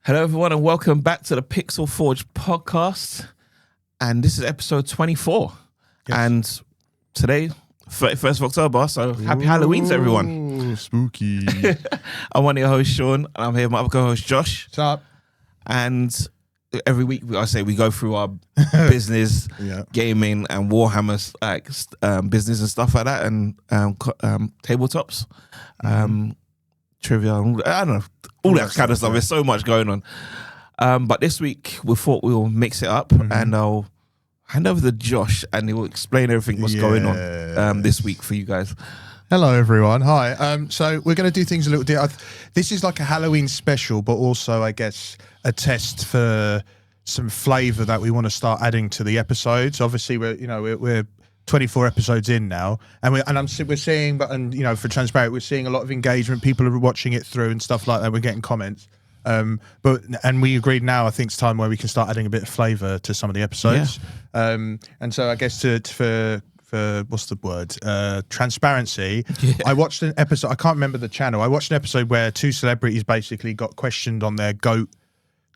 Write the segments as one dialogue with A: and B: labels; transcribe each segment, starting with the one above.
A: Hello, everyone, and welcome back to the Pixel Forge podcast. And this is episode 24. Yes. And today, 31st of October, so happy Halloween to everyone.
B: Spooky.
A: I'm one of your hosts, Sean, and I'm here with my other co-host, Josh.
B: What's up?
A: And every week, we go through our business, gaming, and Warhammer business and stuff like that, and tabletops, trivia, I don't know, all that kind of stuff. There's so much going on. But this week, we thought we'll mix it up, and I'll hand over to Josh, and he will explain everything what's going on this week for you guys.
B: Hello, everyone. Hi. So we're going to do things a little different. This is like a Halloween special, but also, I guess, a test for some flavour that we want to start adding to the episodes. Obviously, we're 24 episodes in now, and we're seeing, for transparent, we're seeing a lot of engagement. People are watching it through and stuff like that. We're getting comments. And we agreed now, I think it's time where we can start adding a bit of flavour to some of the episodes. Yeah. And so I guess for what's the word? Transparency. Yeah. I watched an episode, I can't remember the channel. I watched an episode where two celebrities basically got questioned on their GOAT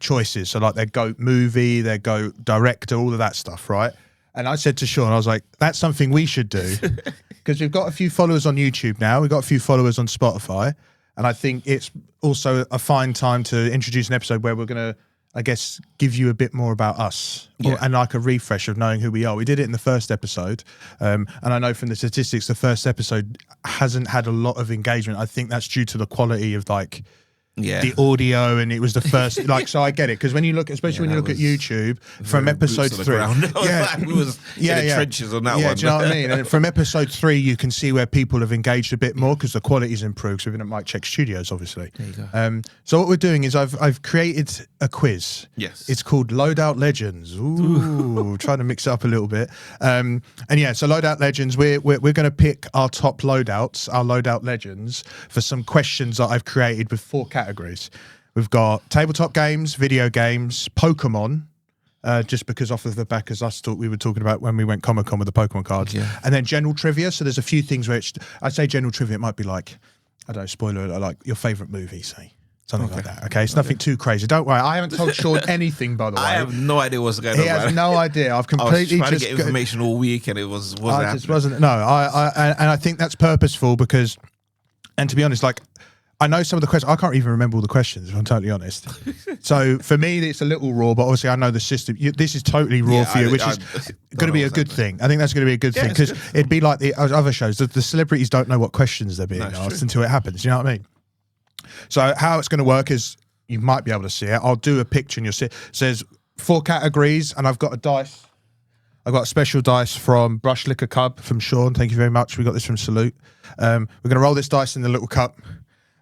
B: choices. So like their GOAT movie, their GOAT director, all of that stuff, right? And I said to Sean, I was like, that's something we should do. Because we've got a few followers on YouTube now. We've got a few followers on Spotify. And I think it's also a fine time to introduce an episode where we're going to, I guess, give you a bit more about us and like a refresh of knowing who we are. We did it in the first episode. And I know from the statistics, the first episode hasn't had a lot of engagement. I think that's due to the quality of the audio, and it was the first so I get it, because when you look, especially when you look at YouTube from episode 3,
A: we was in the trenches on that one.
B: Do you know what I mean? And from episode 3, you can see where people have engaged a bit more because the quality's improved. So we've been at Mic Check Studios, obviously.
A: There you go.
B: So what we're doing is I've created a quiz.
A: Yes,
B: it's called Loudout Legends. Ooh, trying to mix it up a little bit. So Loudout Legends, we're going to pick our top loadouts, our Loudout Legends, for some questions that I've created with 4 categories. We've got tabletop games, video games, Pokemon, just because off of the back as us thought we were talking about when we went Comic-Con with the Pokemon cards, and then general trivia. So there's a few things where I say general trivia, it might be like, I don't know, spoiler alert, like your favourite movie, say. Something like that. Okay, it's nothing too crazy. Don't worry. I haven't told Sean anything, by the way.
A: I have no idea what's going on.
B: He has no idea. I've completely
A: I was trying to get information all week, and it wasn't happening.
B: No, I think that's purposeful because, and to be honest, I know some of the questions. I can't even remember all the questions, if I'm totally honest. So for me, it's a little raw, but obviously I know the system. This is totally raw for you, which is going to be a good thing. I think that's going to be a good thing, because it'd be like the other shows. The celebrities don't know what questions they're being asked until it happens. You know what I mean? So how it's going to work is, you might be able to see it. I'll do a picture and you'll see it. It says 4 categories, and I've got a dice. I've got a special dice from Brush Liquor Cub from Sean. Thank you very much. We got this from Salute. We're going to roll this dice in the little cup.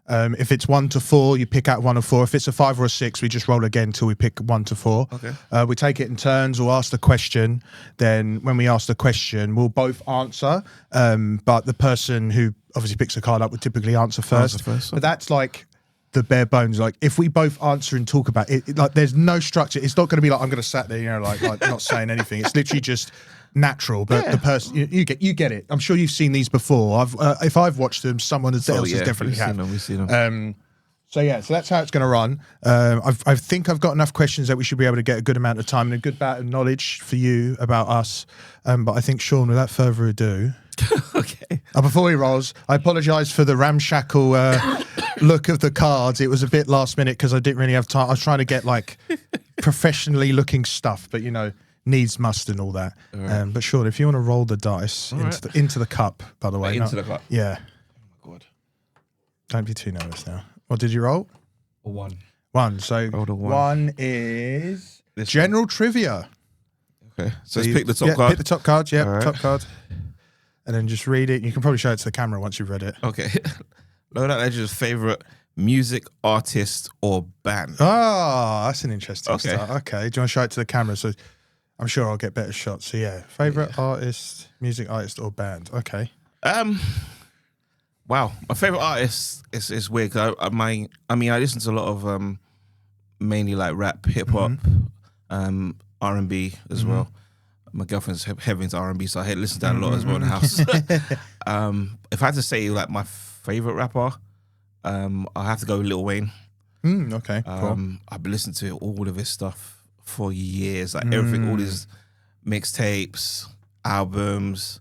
B: If it's 1 to 4, you pick out 1 or 4. If it's a 5 or a 6, we just roll again until we pick 1 to 4. Okay. We take it in turns. We'll ask the question. Then when we ask the question, we'll both answer. But the person who obviously picks a card up would typically answer first. But that's like the bare bones. Like if we both answer and talk about it, like there's no structure. It's not going to be like I'm going to sat there, like not saying anything. It's literally just natural. But the person you get it. I'm sure you've seen these before. If I've watched them, someone else has definitely had.
A: We've seen them.
B: So that's how it's going to run. I think I've got enough questions that we should be able to get a good amount of time and a good amount of knowledge for you about us. But I think, Sean, without further ado,
A: okay.
B: Before he rolls, I apologise for the ramshackle look of the cards. It was a bit last minute because I didn't really have time. I was trying to get professionally looking stuff, but needs must and all that. Right. But Sean, if you want to roll the dice into the cup, by the way.
A: Into the cup?
B: Yeah.
A: Oh my God.
B: Don't be too nervous now. What did you roll?
A: A 1.
B: 1. So 1 is this general trivia.
A: Okay. So let's pick the top card.
B: Pick the top card. Yeah,
A: right.
B: Top card. And then just read it. You can probably show it to the camera once you've read it.
A: Okay. Loudout Legends' favourite music, artist, or band?
B: Oh, that's an interesting start. Okay. Do you want to show it to the camera? So I'm sure I'll get better shots. So yeah, favourite artist, music artist, or band. Okay.
A: Wow, my favourite artist is weird. I listen to a lot of mainly like rap, hip hop, R&B as well. My girlfriend's heavy into R&B, so I listen to that a lot as well in the house. If I had to say like my favourite rapper, I'll have to go with Lil Wayne.
B: Okay, cool.
A: I've been listening to all of his stuff for years, like everything, all his mixtapes, albums.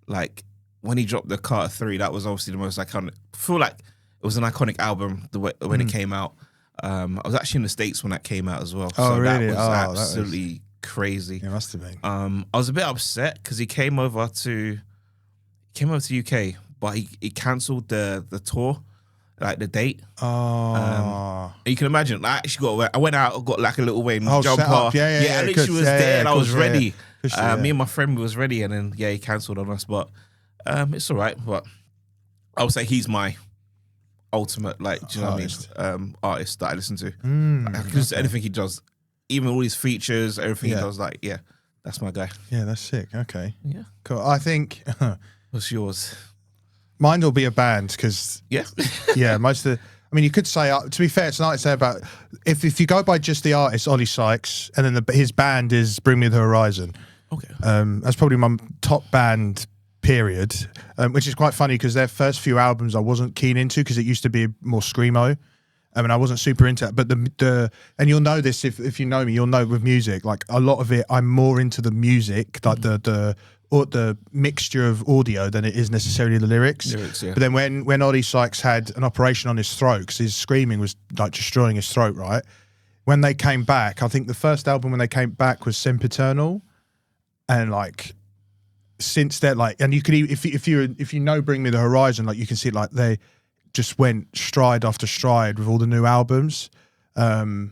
A: Like when he dropped the Carter 3, that was obviously the most iconic. I feel like it was an iconic album when it came out. I was actually in the States when that came out as well.
B: Oh,
A: so
B: really?
A: that was
B: That was-
A: absolutely crazy.
B: It must have been.
A: I was a bit upset because he came over to UK, but he cancelled the tour, like the date.
B: Oh.
A: And you can imagine, I actually I went out, got like a little Wayne
B: Oh,
A: jumper.
B: set up. Yeah,
A: I literally
B: good.
A: was there and I was ready.
B: Yeah.
A: Me and my friend was ready, and then he cancelled on us. But it's all right. But I would say he's my ultimate, like, do you know
B: Artist.
A: what I mean? Artist that I listen to. I can listen to anything he does, even all his features, everything he does. Like, yeah, that's my guy.
B: Yeah, that's sick. Okay.
A: Yeah.
B: Cool. I think
A: What's yours?
B: mine will be a band because,
A: Yeah.
B: yeah, most of the. I mean, you could say, to be fair, it's not to say about if you go by just the artist, Ollie Sykes, and then his band is Bring Me the Horizon.
A: Okay.
B: That's probably my top band, period. Which is quite funny because their first few albums I wasn't keen into because it used to be more screamo. I mean, I wasn't super into it, but the and you'll know this if you know me, you'll know with music, like a lot of it, I'm more into the music, like the mixture of audio than it is necessarily the lyrics.
A: Yeah.
B: But then when Ollie Sykes had an operation on his throat, because his screaming was like destroying his throat, right? When they came back, I think the first album when they came back was Sempiternal, and like since then, like, and you could if you know Bring Me the Horizon, like you can see like they just went stride after stride with all the new albums. So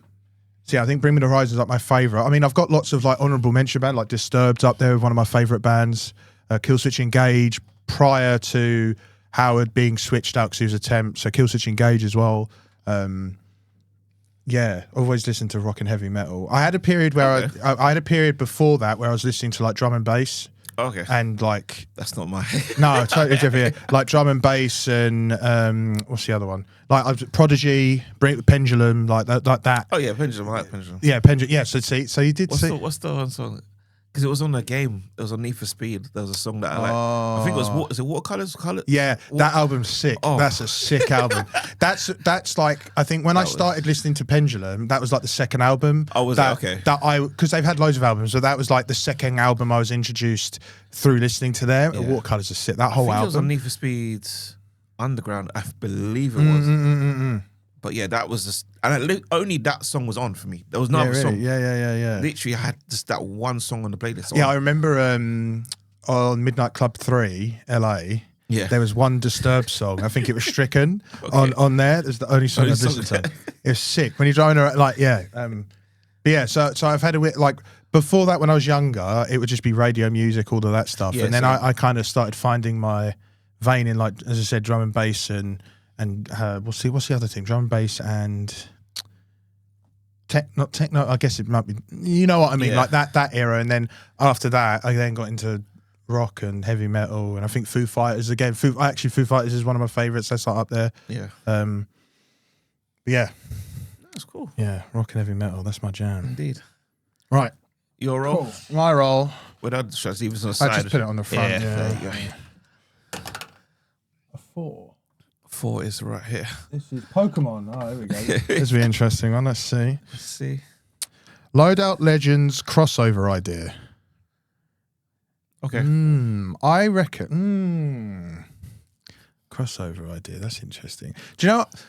B: yeah, I think Bring Me the Horizon is like my favourite. I mean, I've got lots of like honourable mention band, like Disturbed's up there with one of my favourite bands. Killswitch Engage prior to Howard being switched out because he was a temp. So Killswitch Engage as well. Yeah, always listened to rock and heavy metal. I had a period where I had a period before that where I was listening to like drum and bass.
A: Okay.
B: And like
A: That's not my.
B: no, totally different. Like drum and bass and what's the other one? Like Prodigy, Pendulum, like that.
A: Oh yeah, Pendulum. I like Pendulum.
B: Yeah, Pendulum. Yeah, so you did see.
A: What's the one song? Because it was on the game. It was on Need for Speed. There was a song that I like. I think it was is it Watercolors?
B: Yeah, that album's sick.
A: Oh.
B: That's a sick album. That's like, I think when I started listening to Pendulum, that was like the second album.
A: Oh, was it? Okay.
B: Because they've had loads of albums, so that was like the second album I was introduced through listening to them.
A: Yeah.
B: Watercolors are sick. That whole
A: I think
B: album.
A: it was on Need for Speed Underground. I believe it was. But yeah, that was just, and only that song was on for me. There was no other song.
B: Yeah.
A: Literally, I had just that one song on the playlist.
B: Yeah, I remember on Midnight Club 3, LA.
A: Yeah.
B: There was one Disturbed song. I think it was Stricken on there. It was the only song I listened to. It was sick. When you're driving around, like, yeah. But yeah, so I've had like, before that when I was younger, it would just be radio music, all of that stuff.
A: Yeah,
B: and then I kind of started finding my vein in, like, as I said, drum and bass and what's the other thing? Drum and bass and not techno. I guess it might be. You know what I mean?
A: Yeah.
B: Like that era. And then after that, I then got into rock and heavy metal. And I think Foo Fighters again. Foo Fighters is one of my favorites. That's like up there.
A: Yeah.
B: But yeah.
A: That's cool.
B: Yeah, rock and heavy metal. That's my jam.
A: Indeed.
B: Right.
A: Your role?
B: Cool. My role.
A: Without distractions, even on the side.
B: I just put it on the front. Yeah.
A: There you go.
B: A 4.
A: 4 is right here.
B: This is Pokemon. Oh, there we go. This will be an interesting one. Let's see.
A: Let's see.
B: Loadout Legends crossover idea.
A: Okay.
B: I reckon. Crossover idea. That's interesting. Do you know what?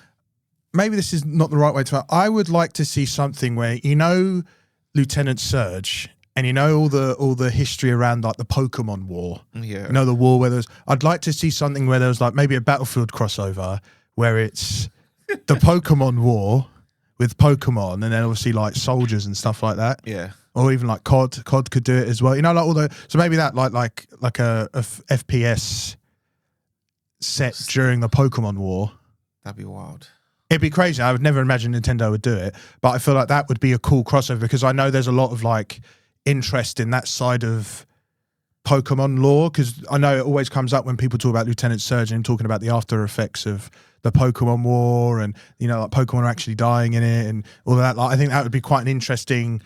B: Maybe this is not the right way to. I would like to see something where, you know, Lieutenant Surge, and you know all the history around like the Pokemon War.
A: Yeah.
B: You know, the war where there's. I'd like to see something where there's like maybe a Battlefield crossover where it's the Pokemon War with Pokemon, and then obviously like soldiers and stuff like that.
A: Yeah.
B: Or even like COD. COD could do it as well. You know, like all the. So maybe that like a FPS set during the Pokemon War.
A: That'd be wild.
B: It'd be crazy. I would never imagine Nintendo would do it, but I feel like that would be a cool crossover because I know there's a lot of like interest in that side of Pokemon lore, because I know it always comes up when people talk about Lieutenant Surge and talking about the after effects of the Pokemon War, and you know, like Pokemon are actually dying in it and all of that. Like, I think that would be quite an interesting,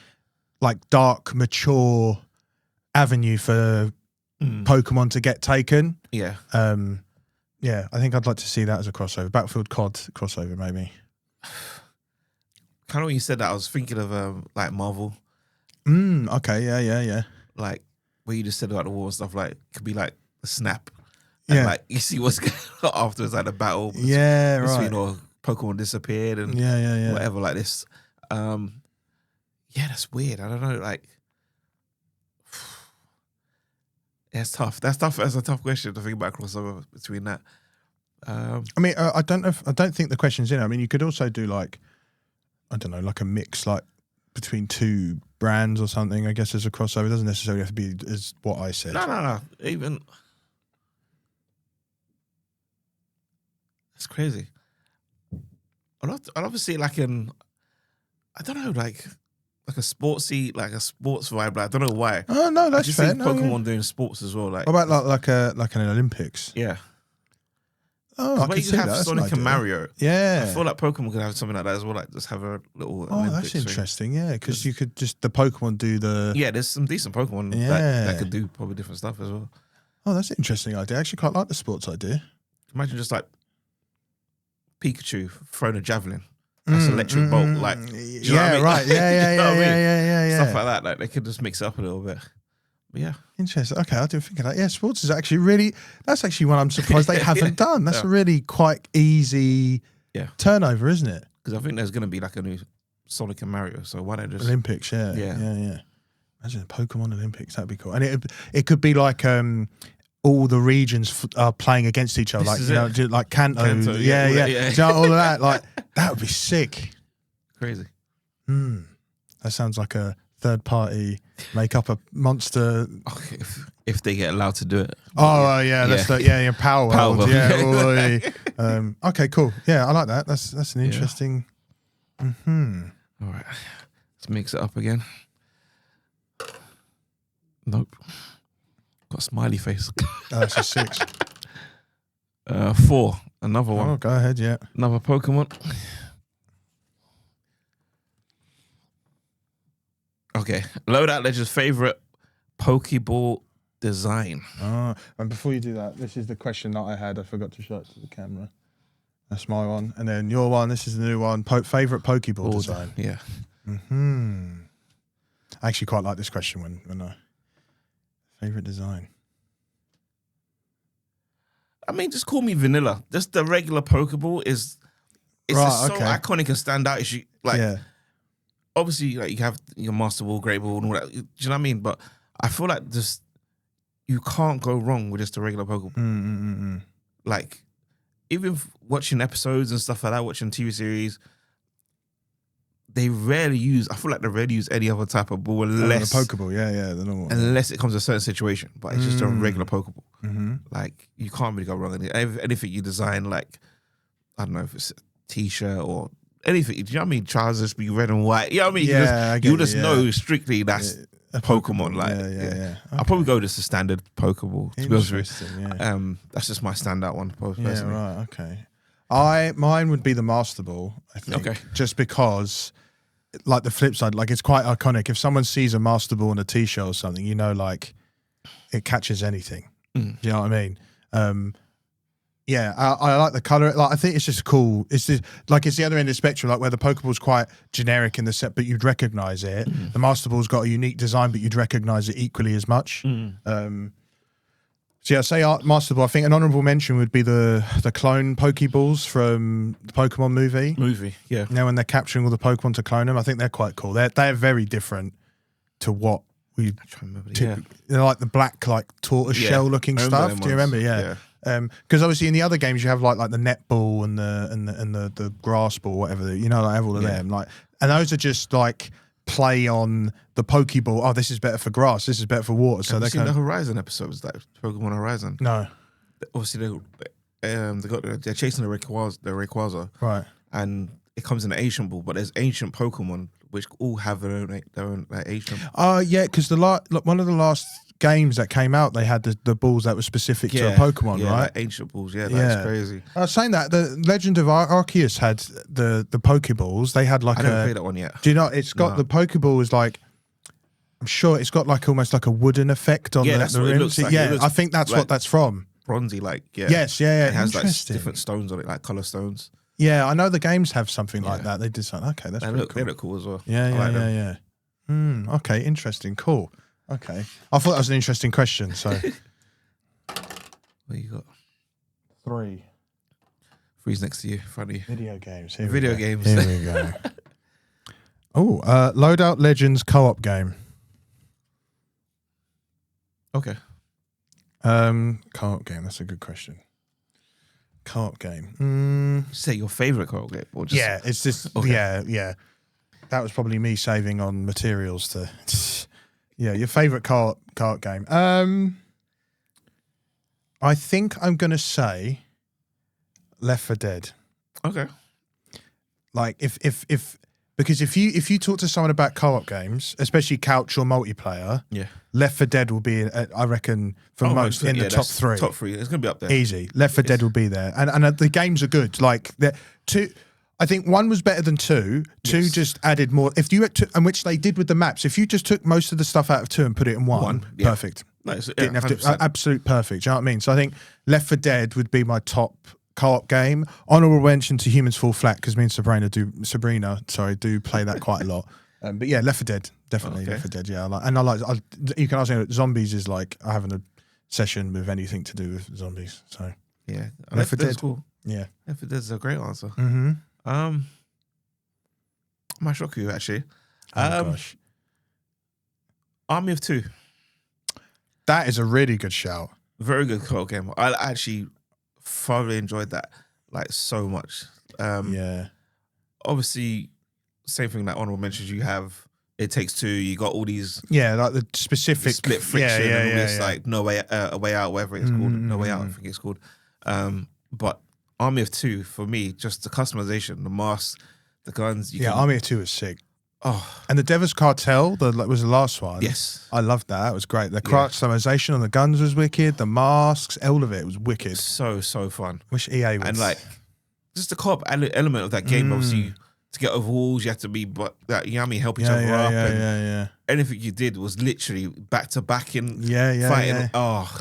B: like, dark, mature avenue for Pokemon to get taken.
A: Yeah.
B: Yeah, I think I'd like to see that as a crossover. Battlefield COD crossover, maybe.
A: kind of when you said that, I was thinking of like Marvel,
B: Okay. Yeah.
A: like where you just said about the war and stuff. Like, it could be like a snap, and
B: Yeah.
A: like you see what's going on afterwards, like the battle.
B: Yeah.
A: Between
B: Right.
A: or Pokemon disappeared and
B: Yeah.
A: whatever like this. Yeah, that's weird. I don't know. Like, yeah, it's tough. That's tough. That's a tough question to think about crossover between that.
B: I mean, I don't know. I don't think the question's in. I mean, you could also do like, I don't know, like a mix, like between two brands or something. I guess as a crossover, it doesn't necessarily have to be as what I said.
A: No. Even it's crazy. I'd love to see like I don't know, like a sportsy, like a sports vibe. Like, I don't know why.
B: Oh no,
A: I
B: that's
A: just
B: fair.
A: see
B: No,
A: Pokemon
B: yeah.
A: doing sports as well. Like,
B: What about like an Olympics?
A: yeah.
B: Oh, I
A: Where
B: could
A: you
B: see
A: could
B: that.
A: have
B: That's an
A: Sonic and
B: idea.
A: Mario.
B: Yeah.
A: I feel like Pokemon could have something like that as well. Like, just have a little.
B: Oh,
A: Olympics
B: that's
A: thing.
B: interesting. Yeah, because you could just the Pokemon do the.
A: Yeah, there's some decent Pokemon
B: Yeah.
A: that could do probably different stuff as well.
B: Oh, that's an interesting idea. I actually quite like the sports idea.
A: Imagine just like Pikachu throwing a javelin. That's electric bolt. Like, do you know what I mean?
B: Right. Yeah.
A: You know what I mean?
B: Yeah.
A: Stuff like that. Like, they could just mix it up a little bit. But yeah.
B: Interesting. Okay, I didn't think of that. Yeah, sports is actually really. That's actually one I'm surprised they haven't done. That's a really quite easy turnover, isn't it?
A: Because I think there's going to be like a new Sonic and Mario. So why don't just
B: Olympics? Yeah.
A: Yeah.
B: Imagine a Pokemon Olympics. That'd be cool. And it could be like all the regions are playing against each other,
A: This
B: like
A: is it.
B: like Kanto.
A: Kanto,
B: Yeah.
A: yeah.
B: Do you know, all of that. Like that would be sick.
A: crazy?
B: That sounds like a third party make up a monster.
A: Okay, if they get allowed to do it.
B: Oh yeah, that's Power World.
A: World.
B: Yeah. Okay, cool. Yeah, I like that. That's an interesting.
A: All right, let's mix it up again. Nope. Got a smiley face.
B: That's a 6.
A: 4. Another one.
B: Oh, go ahead. Yeah.
A: Another Pokemon. Okay. Loudout Legends' favorite Pokeball design.
B: And before you do that, this is the question that I had. I forgot to show it to the camera. That's my one. And then your one, this is the new one. Favorite Pokeball design.
A: Yeah.
B: I actually quite like this question when I... Favorite design.
A: I mean, just call me vanilla. Just the regular Pokeball is... It's just so iconic and stand out. Obviously, like you have your Master Ball, Great Ball, and all that. Do you know what I mean? But I feel like just you can't go wrong with just a regular Pokeball. Like, even watching episodes and stuff like that, watching TV series, they rarely use. I feel like they rarely use any other type of ball unless
B: the Pokeball. Yeah, the normal.
A: Unless it comes to a certain situation, but it's just a regular Pokeball. Like you can't really go wrong. Anything you design, like I don't know if it's a T-shirt or anything, do you know what I mean? Trousers be red and white. You know what I mean? You just know strictly that's a Pokemon. Like,
B: Okay.
A: I'll probably go just a standard Pokeball. To be honest with you.
B: Yeah.
A: That's just my standout one. Personally.
B: Yeah, right. Okay. Mine would be the Master Ball. I think. Okay. Just because, like the flip side, like it's quite iconic. If someone sees a Master Ball in a T-shirt or something, you know, like it catches anything. Do you know what I mean? Yeah, I like the color. Like, I think it's just cool. It's just, like it's the other end of the spectrum, like where the Pokeball's quite generic in the set, but you'd recognize it. The Master Ball's got a unique design, but you'd recognize it equally as much. So yeah, say Master Ball. I think an honorable mention would be the clone Pokeballs from the Pokemon movie.
A: Yeah.
B: Now when they're capturing all the Pokemon to clone them, I think they're quite cool. They're very different to what we. They're like the black, like tortoise shell looking stuff. Do you remember? Yeah. Because obviously in the other games you have like the netball and the grass ball, whatever, you know, like have all of them, like, and those are just like play on the Pokeball. Oh, this is better for grass. This is better for water. So
A: they've seen the Horizon episodes, like Pokemon Horizon.
B: No,
A: obviously they're chasing the Rayquaza,
B: right?
A: And it comes in an ancient ball, but there's ancient Pokemon which all have their own like, ancient.
B: Yeah, because one of the last games that came out, they had the balls that were specific to a Pokemon, right?
A: Like ancient balls, that's crazy.
B: I was saying that the Legend of Arceus had the Pokeballs. They had like
A: I didn't play that one yet.
B: Do you know? It's got the Pokeball is like, I'm sure it's got like almost like a wooden effect on the rims. It looks like. I think that's like, what that's from.
A: Bronzy, like
B: Yes,
A: It has like different stones on it, like color stones.
B: Yeah, I know the games have something like that. They did something. Okay, that's pretty cool.
A: They look cool as well.
B: Yeah. Okay, interesting. Cool. Okay. I thought that was an interesting question. So,
A: What you got?
B: 3
A: Three's next to you, in front of you.
B: video games.
A: Video games.
B: Here we go. Loadout Legends co-op game.
A: Okay.
B: Co-op game. That's a good question. Co-op game.
A: Say your favorite co-op game, or just
B: It's just
A: Okay.
B: yeah. That was probably me saving on materials to. Yeah, your favorite co-op game. I think I'm gonna say Left 4 Dead.
A: Okay.
B: Like because if you talk to someone about co-op games, especially couch or multiplayer,
A: Yeah.
B: Left 4 Dead will be, I reckon, for most in the top
A: that's
B: 3.
A: Top 3. It's gonna be up there.
B: Easy. Left 4 Dead will be there, and the games are good. Like two. I think 1 was better than 2. 2
A: Yes.
B: just added more. If you and which they did with the maps. If you just took most of the stuff out of 2 and put it in 1,
A: yeah.
B: perfect.
A: Nice. Yeah,
B: Didn't have to
A: 100%.
B: absolute perfect. Do you know what I mean? So I think Left 4 Dead would be my top co-op game. Honorable mention to Humans Fall Flat because me and Sabrina do play that quite a lot. But yeah, Left 4 Dead definitely.
A: Okay.
B: Left 4 Dead. Yeah, you can ask me. Zombies is like I have an obsession with anything to do with zombies. So
A: Yeah.
B: Left 4
A: Dead's
B: Dead.
A: cool.
B: yeah.
A: Left 4 Dead's a great answer.
B: Mm-hmm.
A: I might shock you actually.
B: Oh gosh,
A: Army of Two.
B: that is a really good shout.
A: Very good co-op game. I actually thoroughly enjoyed that, like so much.
B: Yeah.
A: Obviously, same thing that honorable mentions. You have It Takes Two. You got all these
B: Yeah, like the specific
A: split friction and all this
B: yeah.
A: like No Way A Way Out, whatever it's called. No Way Out, I think it's called. But Army of Two for me, just the customization, the masks, the guns. You can,
B: Army of 2 was sick.
A: Oh
B: And the Devil's Cartel, was the last one.
A: yes,
B: I loved that. It was great. The customization on the guns was wicked. The masks, all of it was wicked.
A: so fun.
B: Wish EA would.
A: And like just the co-op element of that game. Obviously, to get over walls, you have to be, but that you know what I mean, help each other up. And
B: yeah.
A: anything you did was literally back to back in
B: Yeah,
A: fighting.
B: yeah.
A: Oh,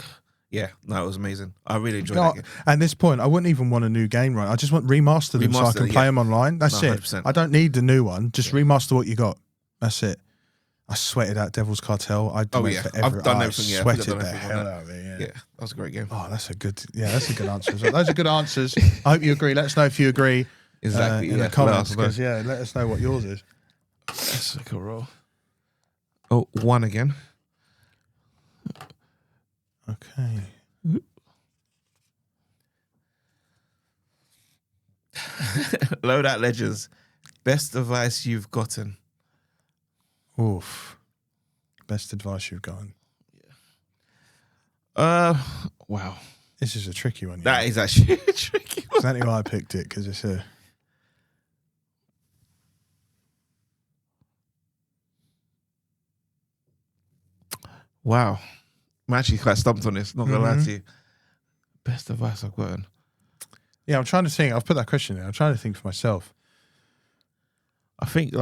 A: yeah, no, it was amazing. I really enjoyed that game.
B: At this point, I wouldn't even want a new game, right? I just want remaster them so I can play them online. That's
A: No,
B: it.
A: 100%.
B: I don't need the new one. Just remaster what you got. That's it. I sweated out Devil's Cartel. I
A: Oh yeah,
B: forever.
A: I've done everything. Yeah,
B: Sweated
A: I've done
B: the
A: everything on
B: hell
A: that.
B: out of it.
A: Yeah, that was a great game.
B: Oh, that's a good answer. Those are good answers. I hope you agree. Let us know if you agree.
A: Exactly.
B: In
A: Yeah,
B: the comments,
A: let us know.
B: because let us know what yours is.
A: That's like a roll. Oh, 1 again.
B: Okay.
A: Loadout Legends. Best advice you've gotten.
B: Oof. Best advice you've gotten.
A: Wow.
B: This is a tricky one.
A: That is actually a tricky one.
B: Exactly why I picked it, because it's a.
A: Wow. I'm actually quite stumped on this, not gonna lie to you. Best advice I've gotten.
B: Yeah, I'm trying to think. I've put that question in. I'm trying to think for myself.
A: I think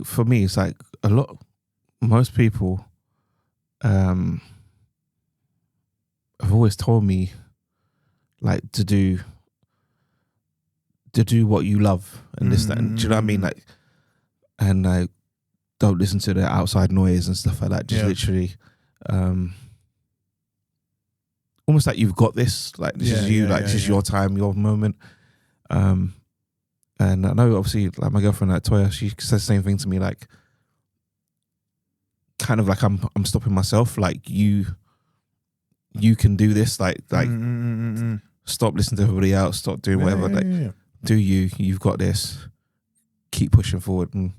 A: for me it's like most people have always told me like to do what you love and this that and, do you know what I mean, like, and like don't listen to the outside noise and stuff like that, just literally almost like you've got this, like this is you, like this is your time, your moment. And I know obviously like my girlfriend like Toya, she says the same thing to me, like kind of like I'm stopping myself, like you can do this, like stop listening to everybody else, stop doing whatever, do you've got this, keep pushing forward and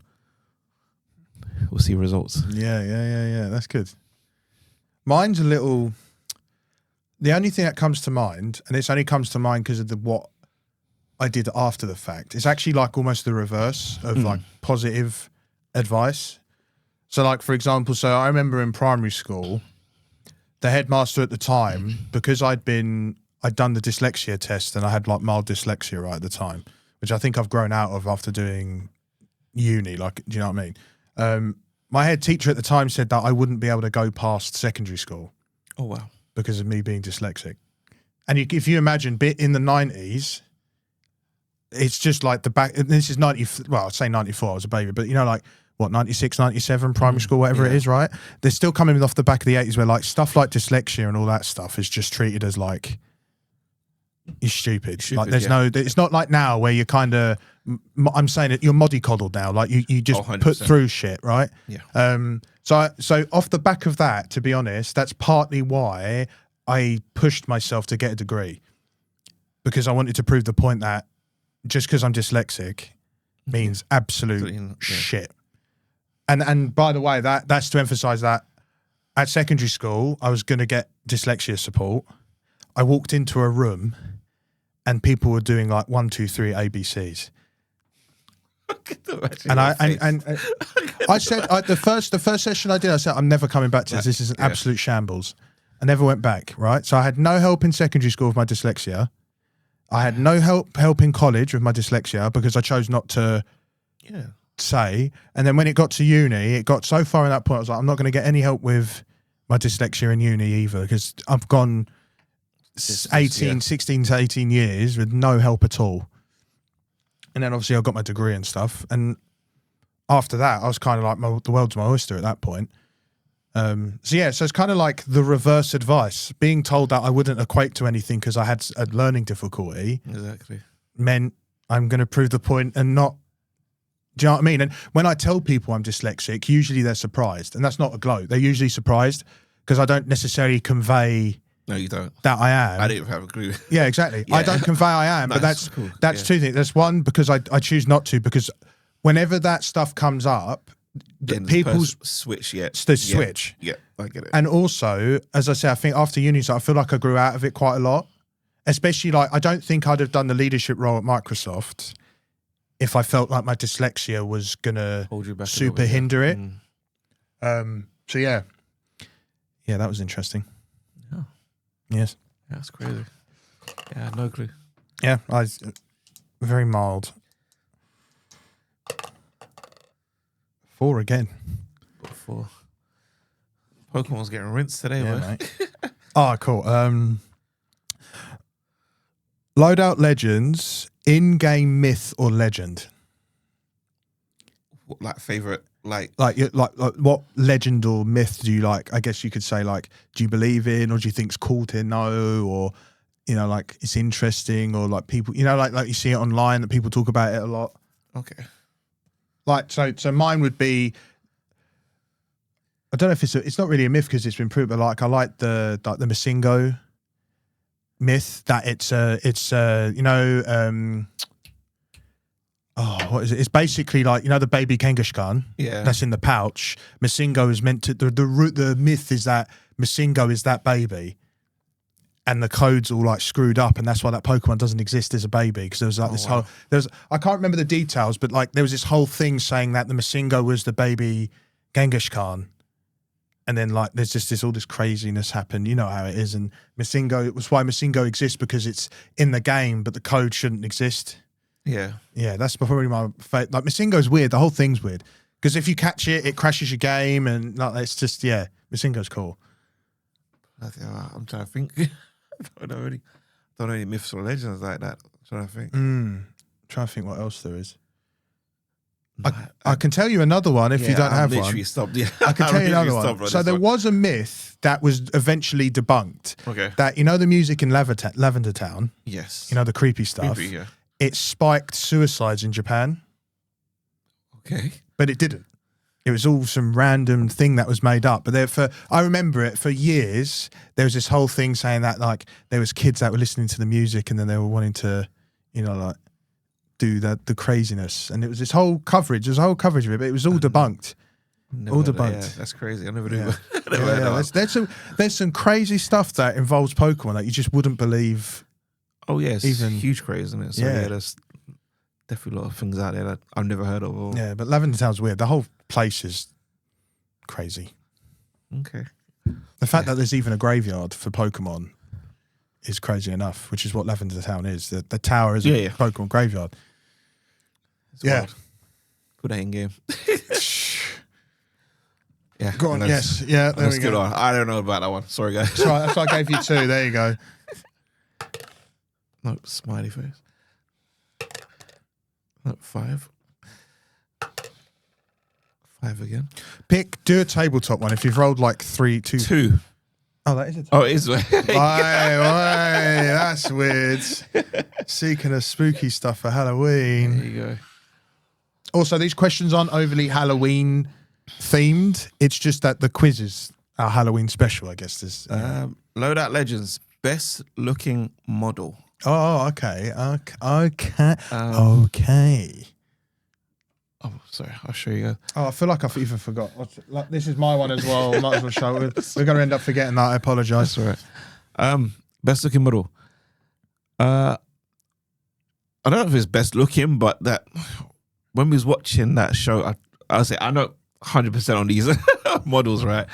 A: we'll see results.
B: Yeah, that's good. Mine's a little, the only thing that comes to mind, and it's only comes to mind because of what I did after the fact, it's actually like almost the reverse of like positive advice. So like, for example, I remember in primary school, the headmaster at the time, because I'd done the dyslexia test and I had like mild dyslexia right at the time, which I think I've grown out of after doing uni, like, do you know what I mean? My head teacher at the time said that I wouldn't be able to go past secondary school
A: Oh wow.
B: because of me being dyslexic. And if you imagine bit in the 90s, it's just like the back. This is 90. Well, I'd say 94. I was a baby, but you know, like what 96, 97, primary school, whatever it is, right? They're still coming off the back of the 80s, where like stuff like dyslexia and all that stuff is just treated as like you're stupid. Like there's no. It's not like now where you're kind of. I'm saying it. You're mollycoddled now. Like you just put through shit, right?
A: Yeah.
B: So off the back of that, to be honest, that's partly why I pushed myself to get a degree, because I wanted to prove the point that just because I'm dyslexic means absolute shit. And by the way, that's to emphasize that at secondary school, I was going to get dyslexia support. I walked into a room and people were doing like 1, 2, 3 ABCs. And I said the first session I did, I said, I'm never coming back to this. This is an absolute shambles. I never went back, right? So I had no help in secondary school with my dyslexia. I had no help in college with my dyslexia because I chose not to say. And then when it got to uni, it got so far in that point, I was like, I'm not going to get any help with my dyslexia in uni either, because I've gone 16 to 18 years with no help at all. And then obviously I got my degree and stuff. And after that, I was kind of like, the world's my oyster at that point. So it's kind of like the reverse advice. Being told that I wouldn't equate to anything because I had a learning difficulty meant I'm going to prove the point and not. Do you know what I mean? And when I tell people I'm dyslexic, usually they're surprised. And that's not a gloat. They're usually surprised because I don't necessarily convey.
A: No, you don't.
B: That I am.
A: I didn't have a clue.
B: Yeah, exactly. I don't convey I am, but that's
A: cool.
B: Two things. That's one, because I choose not to, because whenever that stuff comes up, people's
A: switch,
B: switch.
A: Yeah, I get it.
B: And also, as I say, I think after uni, so I feel like I grew out of it quite a lot. Especially like, I don't think I'd have done the leadership role at Microsoft if I felt like my dyslexia was gonna super hinder it. So yeah, that was interesting.
A: Yeah.
B: Yes.
A: That's crazy. Yeah, no clue.
B: Yeah, I was very mild. 4 again.
A: 4. Pokemon's getting rinsed today, mate.
B: Oh, cool. Loadout Legends, in-game myth or legend?
A: Like favorite, like
B: what legend or myth do you like? I guess you could say, like, do you believe in, or do you think it's cool to know, or you know, like it's interesting, or like people, you know, like you see it online that people talk about it a lot.
A: Okay.
B: Like so mine would be. I don't know if it's not really a myth because it's been proved, but like I like the Masingo myth that it's you know what is it? It's basically like, you know, the baby Kangaskhan that's in the pouch. Masingo is meant to the myth is that Masingo is that baby, and the code's all like screwed up, and that's why that Pokemon doesn't exist as a baby, because there was like whole I can't remember the details, but like there was this whole thing saying that the Masingo was the baby Kangaskhan. And then like there's just all this craziness happened. You know how it is. And Masingo, it was why Masingo exists, because it's in the game, but the code shouldn't exist. Yeah. Yeah, that's probably my favorite. Like Masingo's weird. The whole thing's weird. Because if you catch it, it crashes your game, and like it's just, Masingo's cool.
A: I'm trying to think. I don't know any myths or legends like that. I'm trying to think.
B: Trying to think what else there is. I can tell you another one if you don't have one.
A: Stopped,
B: I can tell you another one. So there was a myth that was eventually debunked.
A: Okay.
B: That, you know, the music in Lavender Town?
A: Yes.
B: You know, the creepy stuff?
A: Creepy, yeah.
B: It spiked suicides in Japan.
A: Okay.
B: But it didn't. It was all some random thing that was made up. But I remember it for years. There was this whole thing saying that like there was kids that were listening to the music and then they were wanting to, you know, like do the craziness, and it was this whole coverage. There's a whole coverage of it, but it was all debunked. All debunked.
A: Yeah, that's crazy. I never knew. Yeah.
B: There's some crazy stuff that involves Pokemon that you just wouldn't believe.
A: Oh yeah, it's huge craze, isn't it? So there's definitely a lot of things out there that I've never heard of.
B: Yeah, but Lavender Town's weird. The whole place is crazy.
A: Okay.
B: The fact that there's even a graveyard for Pokemon is crazy enough, which is what Lavender Town is. The tower is a Pokemon graveyard.
A: It's wild. Put that in game. Yeah.
B: Go on, yes. Yeah, there we go.
A: I don't know about that one. Sorry, guys.
B: That's right, I gave you 2. There you go.
A: No, smiley face. No, 5. 5 again.
B: Do a tabletop one. If you've rolled like 3, 2.
A: 2.
B: Oh, that is a
A: Oh, it is.
B: that's weird. Seeking a spooky stuff for Halloween.
A: There you go.
B: Also, these questions aren't overly Halloween themed. It's just that the quizzes are Halloween special, I guess.
A: Loudout Legends, best looking model.
B: Oh, okay. Okay.
A: Oh, sorry. I'll show you.
B: Oh, I feel like I've even forgot. This is my one as well. Might as well show it. We're going to end up forgetting that. I apologise.
A: That's all right. Best looking model. I don't know if it's best looking, but that when we was watching that show, I was say I know 100% on these models, right?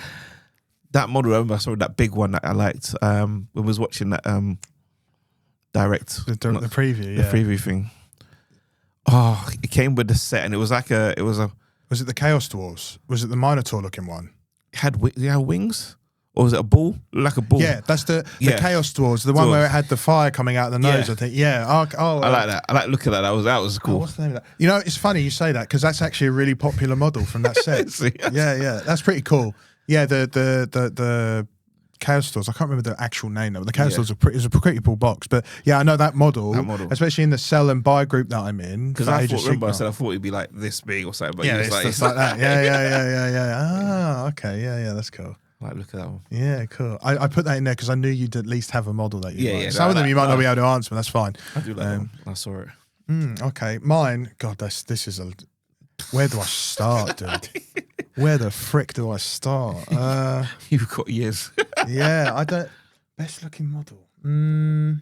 A: That model, I remember I saw that big one that I liked. When we was watching that direct
B: The preview,
A: the preview thing. Oh, it came with the set, and it was like Was
B: it the Chaos Dwarves? Was it the Minotaur looking one?
A: It had wings, or was it a ball? Like a ball?
B: Yeah, that's the Chaos Dwarves, the one where it had the fire coming out of the nose.
A: Yeah.
B: I think. Yeah. I
A: like that. I like look at that. That was cool.
B: What's the name of that? You know, it's funny you say that because that's actually a really popular model from that set. Yeah, that's pretty cool. Yeah, the Chaos Dwarves. I can't remember the actual name though. The Chaos Dwarves is a pretty cool box, but yeah, I know that model. Especially in the sell and buy group that I'm in.
A: Because I thought it'd be like this big or something. But
B: yeah, it's like that. Yeah. Ah, okay. Yeah, that's cool.
A: Like, look at that one.
B: Yeah, cool. I put that in there because I knew you'd at least have a model that you like.
A: Yeah.
B: Some of them you might not be able to answer, but that's fine.
A: I do like that one. I saw it.
B: Okay, mine. God, this is a. Where do I start, dude? Where the frick do I start?
A: You've got years.
B: Yeah, I don't. Best looking model.
A: You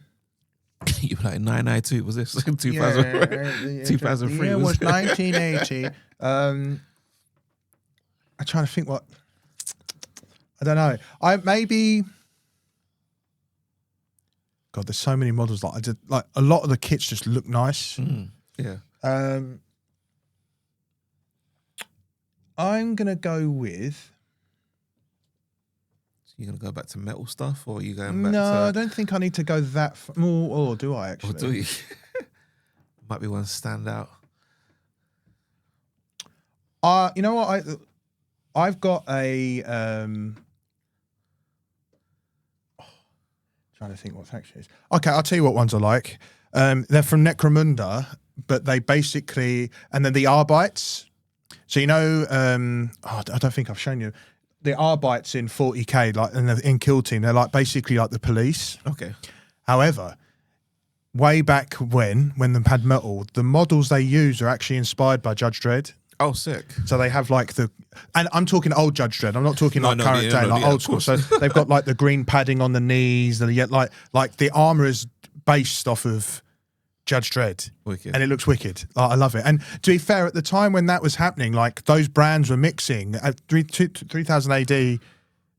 A: were like 992. Was this 2000? Yeah, 2003?
B: Yeah, it was 1980. I'm trying to think what. I don't know. God, there's so many models that I did. Like a lot of the kits just look nice.
A: Yeah.
B: I'm gonna go with.
A: So you're gonna go back to metal stuff, or are you going back?
B: No,
A: to...
B: I don't think I need to go that far. Or do I actually?
A: Or do you? Might be one stand out.
B: You know what? I've got a. Trying to think what faction it is. Okay, I'll tell you what ones I like. They're from Necromunda, but they basically, and then the Arbites. So you know, I don't think I've shown you the Arbites in 40k, like in Kill Team. They're like basically like the police.
A: Okay.
B: However, way back when they had metal, the models they use are actually inspired by Judge Dredd.
A: Oh, sick.
B: So they have like and I'm talking old Judge Dredd. I'm not talking current day, like old school. So they've got like the green padding on the knees. Like the armor is based off of Judge Dredd.
A: Wicked.
B: And it looks wicked. I love it. And to be fair, at the time when that was happening, like those brands were mixing at 3000 AD,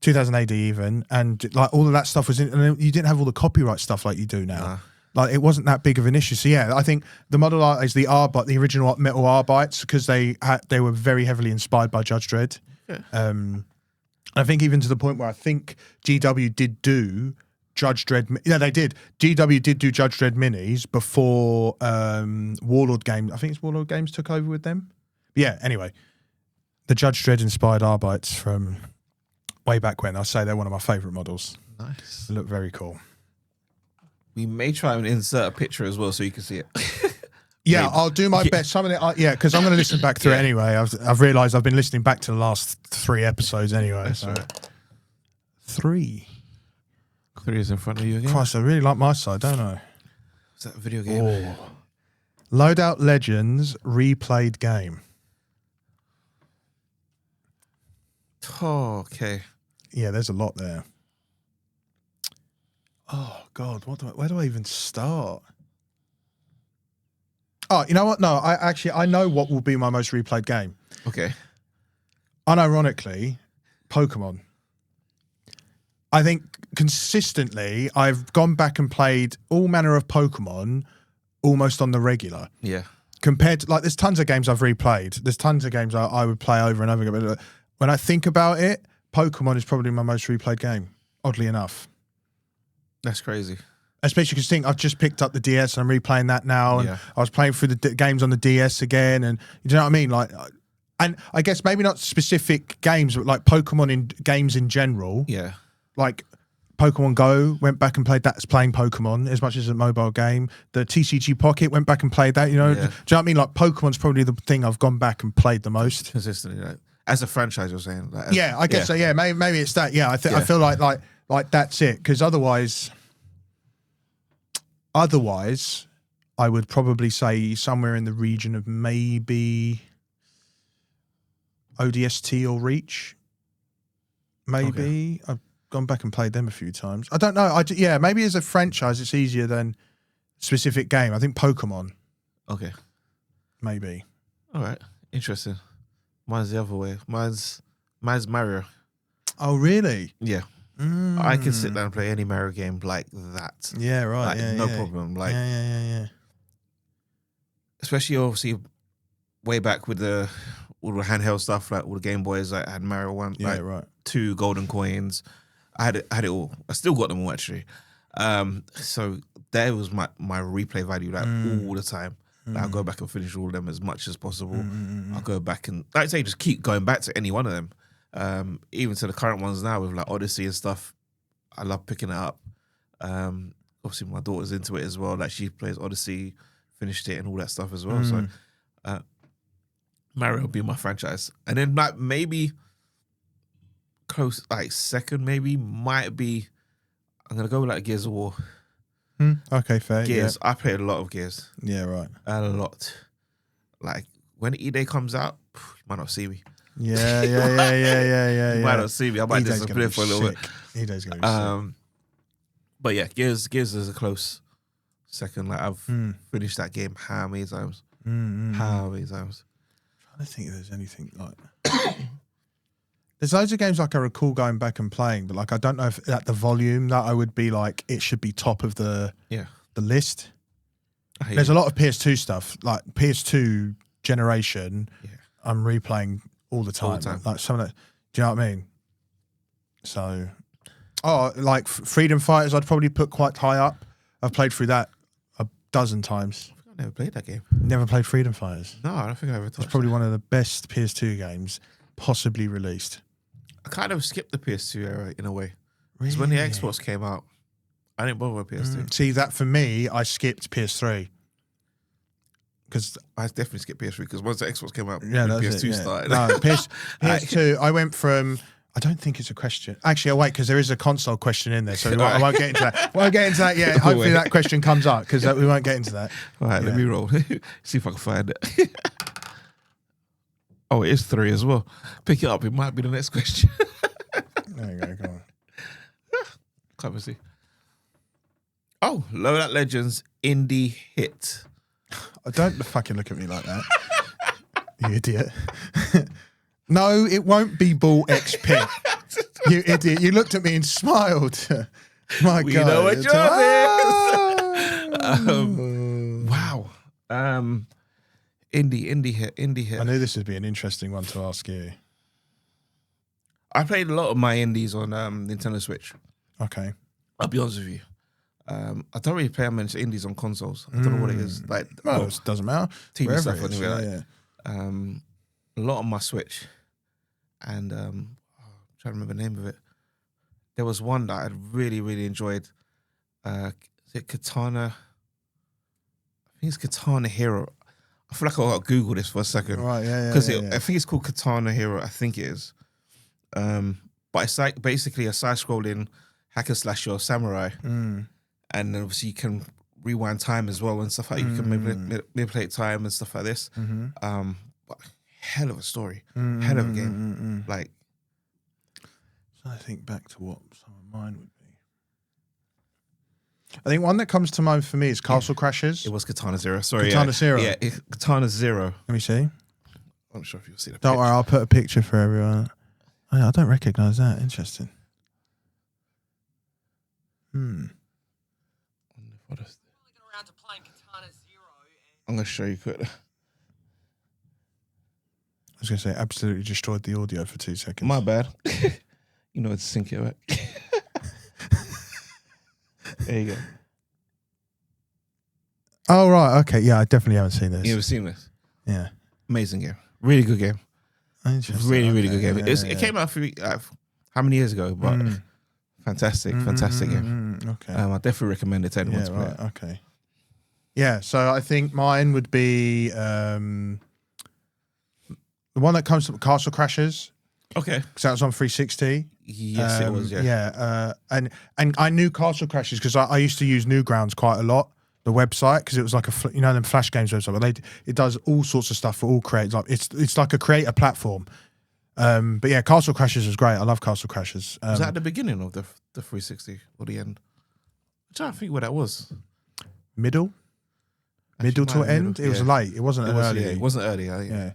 B: 2000 AD even, and like all of that stuff was in, and you didn't have all the copyright stuff like you do now.
A: Nah.
B: Like it wasn't that big of an issue. So yeah, I think the model art is the Arbite, the original metal Arbites, because they were very heavily inspired by Judge Dredd. Yeah. I think even to the point where I think GW did do Judge Dredd. Yeah, they did. GW did do Judge Dredd minis before Warlord Games. I think it's Warlord Games took over with them. But yeah. Anyway, the Judge Dredd inspired Arbites from way back when. I say they're one of my favourite models.
A: Nice.
B: They look very cool.
A: We may try and insert a picture as well so you can see it.
B: Yeah, I'll do my best. Some of it, because I'm going to listen back through it anyway. I've realised I've been listening back to the last 3 episodes anyway.
A: That's
B: so.
A: right.
B: 3.
A: 3 is in front of you again.
B: Christ, I really like my side, don't I?
A: Is that a video game?
B: Oh. Loudout Legends replayed game.
A: Oh, okay.
B: Yeah, there's a lot there. Oh God, where do I even start? Oh, you know what? No, I know what will be my most replayed game.
A: Okay.
B: Unironically, Pokemon. I think consistently I've gone back and played all manner of Pokemon almost on the regular.
A: Yeah.
B: Compared to, like, there's tons of games I've replayed. There's tons of games I would play over and over again. But when I think about it, Pokemon is probably my most replayed game, oddly enough.
A: That's crazy.
B: Especially because I've just picked up the DS and I'm replaying that now, and
A: Yeah.
B: I was playing through the games on the DS again, and you know what I mean, like, and I guess maybe not specific games, but like Pokemon in games in general.
A: Yeah.
B: Like Pokemon Go, went back and played that as playing Pokemon as much as a mobile game. The TCG Pocket, went back and played that. You know,
A: Yeah.
B: do you know what I mean? Like Pokemon's probably the thing I've gone back and played the most.
A: Consistently, like, as a franchise, you're saying. Like,
B: Yeah, I guess so. Yeah, maybe it's that. Yeah, I
A: Yeah.
B: feel like that's it, because otherwise, I would probably say somewhere in the region of maybe ODST or Reach. Maybe I've gone back and played them a few times. I don't know. Maybe as a franchise, it's easier than specific game. I think Pokemon.
A: Okay.
B: Maybe.
A: All right. Interesting. Mine's the other way. Mine's Mario.
B: Oh, really?
A: Yeah. I can sit down and play any Mario game like that.
B: Yeah, right.
A: Like, no problem. Like,
B: yeah.
A: especially obviously way back with all the handheld stuff, like all the Game Boys. I had Mario 1,
B: Yeah,
A: like
B: right.
A: 2 golden coins. I had it all. I still got them all actually. So there was my replay value like all the time. Like, I'll go back and finish all of them as much as possible. I'll go back and, like I say, just keep going back to any one of them. Even to the current ones now with like Odyssey and stuff. I love picking it up. Obviously my daughter's into it as well. Like she plays Odyssey, finished it and all that stuff as well. So Mario will be my franchise. And then like maybe close, like second maybe might be, I'm going to go with like Gears of War.
B: Okay, fair.
A: Gears. I played a lot of Gears.
B: Yeah, right.
A: A lot. Like when E-Day comes out, you might not see me.
B: Yeah.
A: You might not see me. I might disappear for a little bit.
B: E-Day's going to be sick.
A: But yeah, Gears is a close second. Like I've finished that game how many times? How many times?
B: I don't think there's anything like. There's loads of games like I recall going back and playing, but like I don't know if at the volume that I would be like it should be top of the list. There's a lot of PS2 stuff, like PS2 generation. Yeah. I'm replaying all the time. Like some of that. Do you know what I mean? So, like Freedom Fighters, I'd probably put quite high up. I've played through that a dozen times.
A: I've never played that game.
B: Never played Freedom Fighters.
A: No, I don't think I ever touched it.
B: It's probably one of the best PS2 games possibly released.
A: I kind of skipped the PS2 era in a way. Because when the Xbox came out, I didn't bother with PS2.
B: See, that for me, I skipped PS3. Because
A: I definitely skipped PS3 because once the Xbox came out,
B: PS2
A: started.
B: No, PS2, I went from... I don't think it's a question. Actually, I'll wait because there is a console question in there, so I won't get into that. Won't get into that yet. Hopefully that question comes up because we won't get into that.
A: All right, let me roll. See if I can find it. Oh, it is 3 as well. Pick it up. It might be the next question.
B: There you go. Go on.
A: Can't even see. Oh, Loudout Legends indie hit.
B: Don't fucking look at me like that. You idiot. No, it won't be Ball X Pit. You idiot. You looked at me and smiled. My God.
A: You know what job is. Wow. Indie hit.
B: I knew this would be an interesting one to ask you.
A: I played a lot of my indies on Nintendo Switch.
B: Okay.
A: I'll be honest with you. I don't really play many indies on consoles. I don't know what it is. Like,
B: well, it doesn't matter.
A: TV
B: Wherever
A: stuff anyway.
B: Yeah.
A: A lot on my Switch. And I'm trying to remember the name of it. There was one that I really, really enjoyed. Is it Katana? I think it's Katana Hero. I feel like I'll Google this for a second.
B: Right, yeah.
A: Because I think it's called Katana Hero. I think it is. But it's like basically a side-scrolling hacker slasher samurai. And obviously you can rewind time as well and stuff like that. You can manipulate time and stuff like this. But hell of a story. Hell of a game. Like,
B: so I think back to what some of mine would be. I think one that comes to mind for me is Castle Crashers.
A: It was Katana Zero. Sorry.
B: Katana Zero.
A: Yeah, Katana Zero.
B: Let me see.
A: I'm not sure if you'll see that.
B: Don't worry, I'll put a picture for everyone. Oh, yeah, I don't recognise that. Interesting.
A: I'm going to show you quick.
B: I was going to say, absolutely destroyed the audio for 2 seconds.
A: My bad. You know, it's sync it, right? There you go.
B: Oh right, okay, yeah, I definitely haven't seen this.
A: You ever seen this?
B: Yeah,
A: Amazing game. Really good game.
B: interesting.
A: Really
B: Okay,
A: good game.
B: yeah,
A: It came out how many years ago? But fantastic game.
B: Okay.
A: I definitely recommend it to anyone
B: Yeah,
A: to play
B: right.
A: it.
B: Okay. Yeah, so I think mine would be the one that comes from Castle Crashers.
A: Okay.
B: Because that was on 360.
A: Yes, it was. Yeah.
B: Yeah, and I knew Castle Crashers because I used to use Newgrounds quite a lot. The website, because it was like them Flash Games website, but it does all sorts of stuff for all creators. Like it's like a creator platform. But yeah, Castle Crashers was great. I love Castle Crashers.
A: Was that at the beginning of the 360 or the end? I'm trying to think where that was.
B: Middle to end. It was late. It wasn't early.
A: Yeah, it wasn't early.
B: Yeah.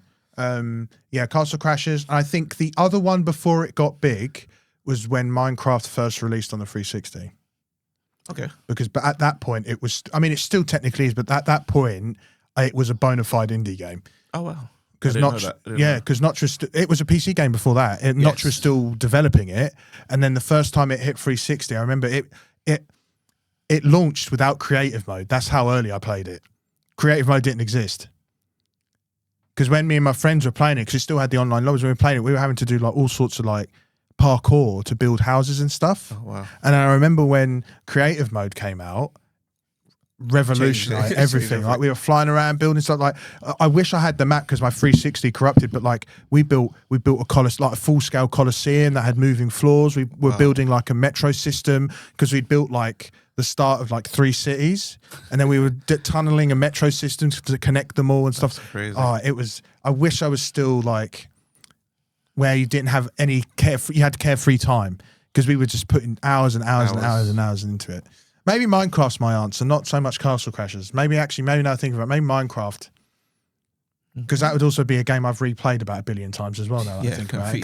B: Castle Crashers. I think the other one before it got big was when Minecraft first released on the 360.
A: Okay.
B: But at that point, it was. I mean, it still technically is, but at that point, it was a bona fide indie game.
A: Oh wow.
B: Because Notch it was a PC game before that. Notch was still developing it, and then the first time it hit 360, I remember it launched without creative mode. That's how early I played it. Creative mode didn't exist. Because when me and my friends were playing it, because it still had the online lobbies, when we were playing it, we were having to do like all sorts of like parkour to build houses and stuff.
A: Oh wow.
B: And I remember when creative mode came out, revolutionized everything. Like we were flying around building stuff. Like I wish I had the map because my 360 corrupted, but like we built a full scale Colosseum that had moving floors. We were building like a metro system because we'd built like the start of like 3 cities, and then we were tunneling a metro system to connect them all and stuff.
A: That's crazy.
B: Oh, it was. I wish I was still like where you didn't have any you had carefree time, because we were just putting hours and hours and hours and hours into it. Maybe Minecraft's my answer, not so much Castle Crashers. Maybe now I think about it, maybe Minecraft. Because that would also be a game I've replayed about 1 billion times as well now.
A: Yeah,
B: I think about it.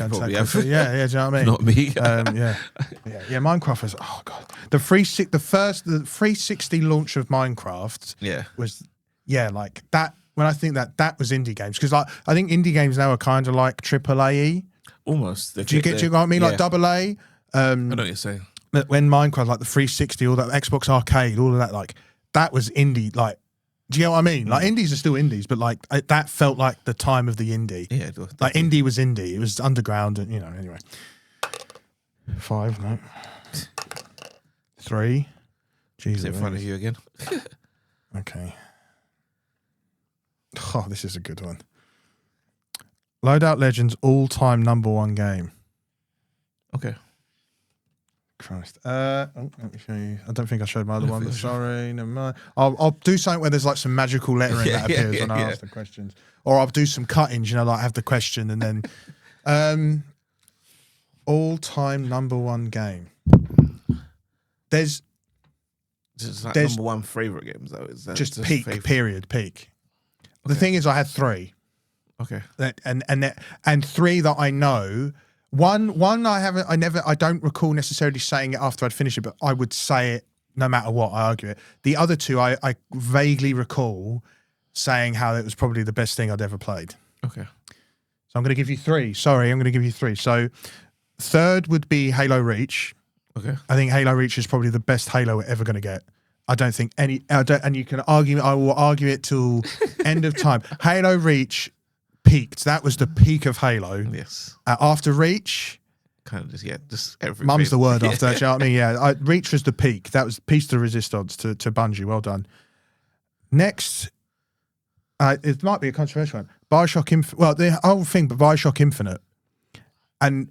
A: yeah,
B: do you know what I mean?
A: Not me.
B: Yeah, Minecraft was, oh God. The 360 launch of Minecraft was, like that, when I think that was indie games. Because like, I think indie games now are kind of like AAA.
A: Almost.
B: Do you know what I mean? Like AA.
A: I know what you're saying.
B: When Minecraft, like the 360, all that Xbox Arcade, all of that, like that was indie. Like, do you know what I mean? Like indies are still indies, but like that felt like the time of the indie.
A: Yeah,
B: like indie was indie. It was underground, and anyway. 5, no. 3. Jesus.
A: In front of you again.
B: Okay. Oh, this is a good one. Loudout Legends all-time #1 game.
A: Okay.
B: Christ. Let me show you. I don't think I showed my other one, but sorry, never mind. I'll do something where there's like some magical lettering that appears when I ask the questions. Or I'll do some cuttings, like have the question and then all-time #1 game. There's
A: like #1 favorite games though. Is that
B: just peak, favorite? Period, peak. Okay. The thing is I had 3.
A: Okay.
B: And 3 that I know. One I don't recall necessarily saying it after I'd finished it, but I would say it no matter what, I argue it. The other 2 I vaguely recall saying how it was probably the best thing I'd ever played.
A: Okay.
B: So I'm going to give you 3. Sorry, I'm going to give you 3. So third would be Halo Reach.
A: Okay.
B: I think Halo Reach is probably the best Halo we're ever going to get. I don't think and you can argue, I will argue it till end of time. Halo Reach peaked. That was the peak of Halo.
A: Yes.
B: After Reach,
A: kind of just everything.
B: Mum's the word after that. You know what I mean? Yeah, Reach was the peak. That was piece de resistance to Bungie. Well done. Next, it might be a controversial one. BioShock Infinite. Well, the whole thing, but BioShock Infinite, and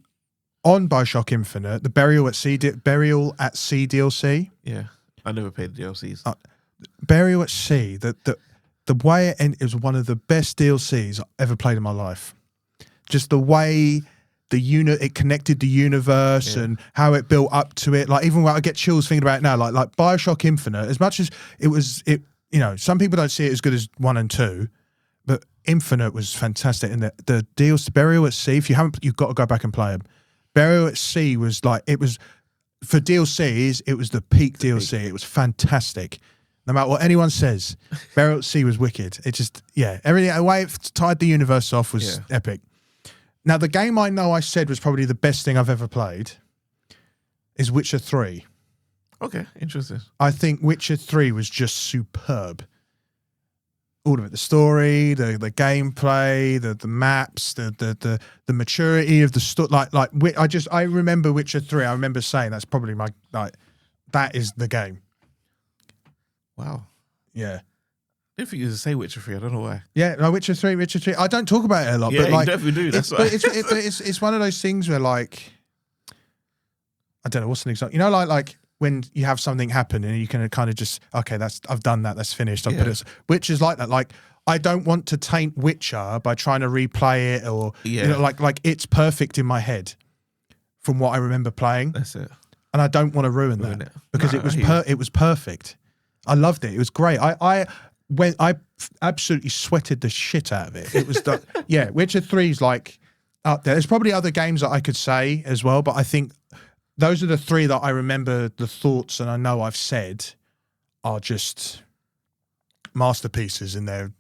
B: on BioShock Infinite, the Burial at Sea DLC.
A: Yeah, I never played the DLCs.
B: Burial at Sea. The way it ended, it was one of the best DLCs I've ever played in my life. Just the way it connected the universe and how it built up to it. Like even when I get chills thinking about it now, like BioShock Infinite, as much as it some people don't see it as good as 1 and 2, but Infinite was fantastic. And the DLC, Burial at Sea, if you haven't, you've got to go back and play them. Burial at Sea was like, it was, for DLCs, it was the peak DLC. It was fantastic. No matter what anyone says, Burial at Sea was wicked. It just, everything, the way it tied the universe off was epic. Now, the game I know I said was probably the best thing I've ever played is Witcher 3.
A: Okay, interesting.
B: I think Witcher 3 was just superb. all of it, the story, the gameplay, the maps, the maturity of the story. I remember Witcher 3. I remember saying that's probably that is the game.
A: Wow.
B: Yeah.
A: I didn't think you were to say Witcher 3. I don't know why.
B: Yeah, no, Witcher 3. I don't talk about it a lot,
A: Yeah,
B: but like,
A: you definitely do. That's
B: but it's one of those things where like, I don't know, what's an example? You know, like when you have something happen and you can kind of just, okay, I've done that, that's finished. I've put it. Witcher's like that. Like, I don't want to taint Witcher by trying to replay it or, you know, like it's perfect in my head from what I remember playing.
A: That's it.
B: And I don't want to ruin that because it was perfect. I loved it. It was great. I absolutely sweated the shit out of it. It was Witcher 3 is like up there. There's probably other games that I could say as well, but I think those are the three that I remember the thoughts and I know I've said are just masterpieces in their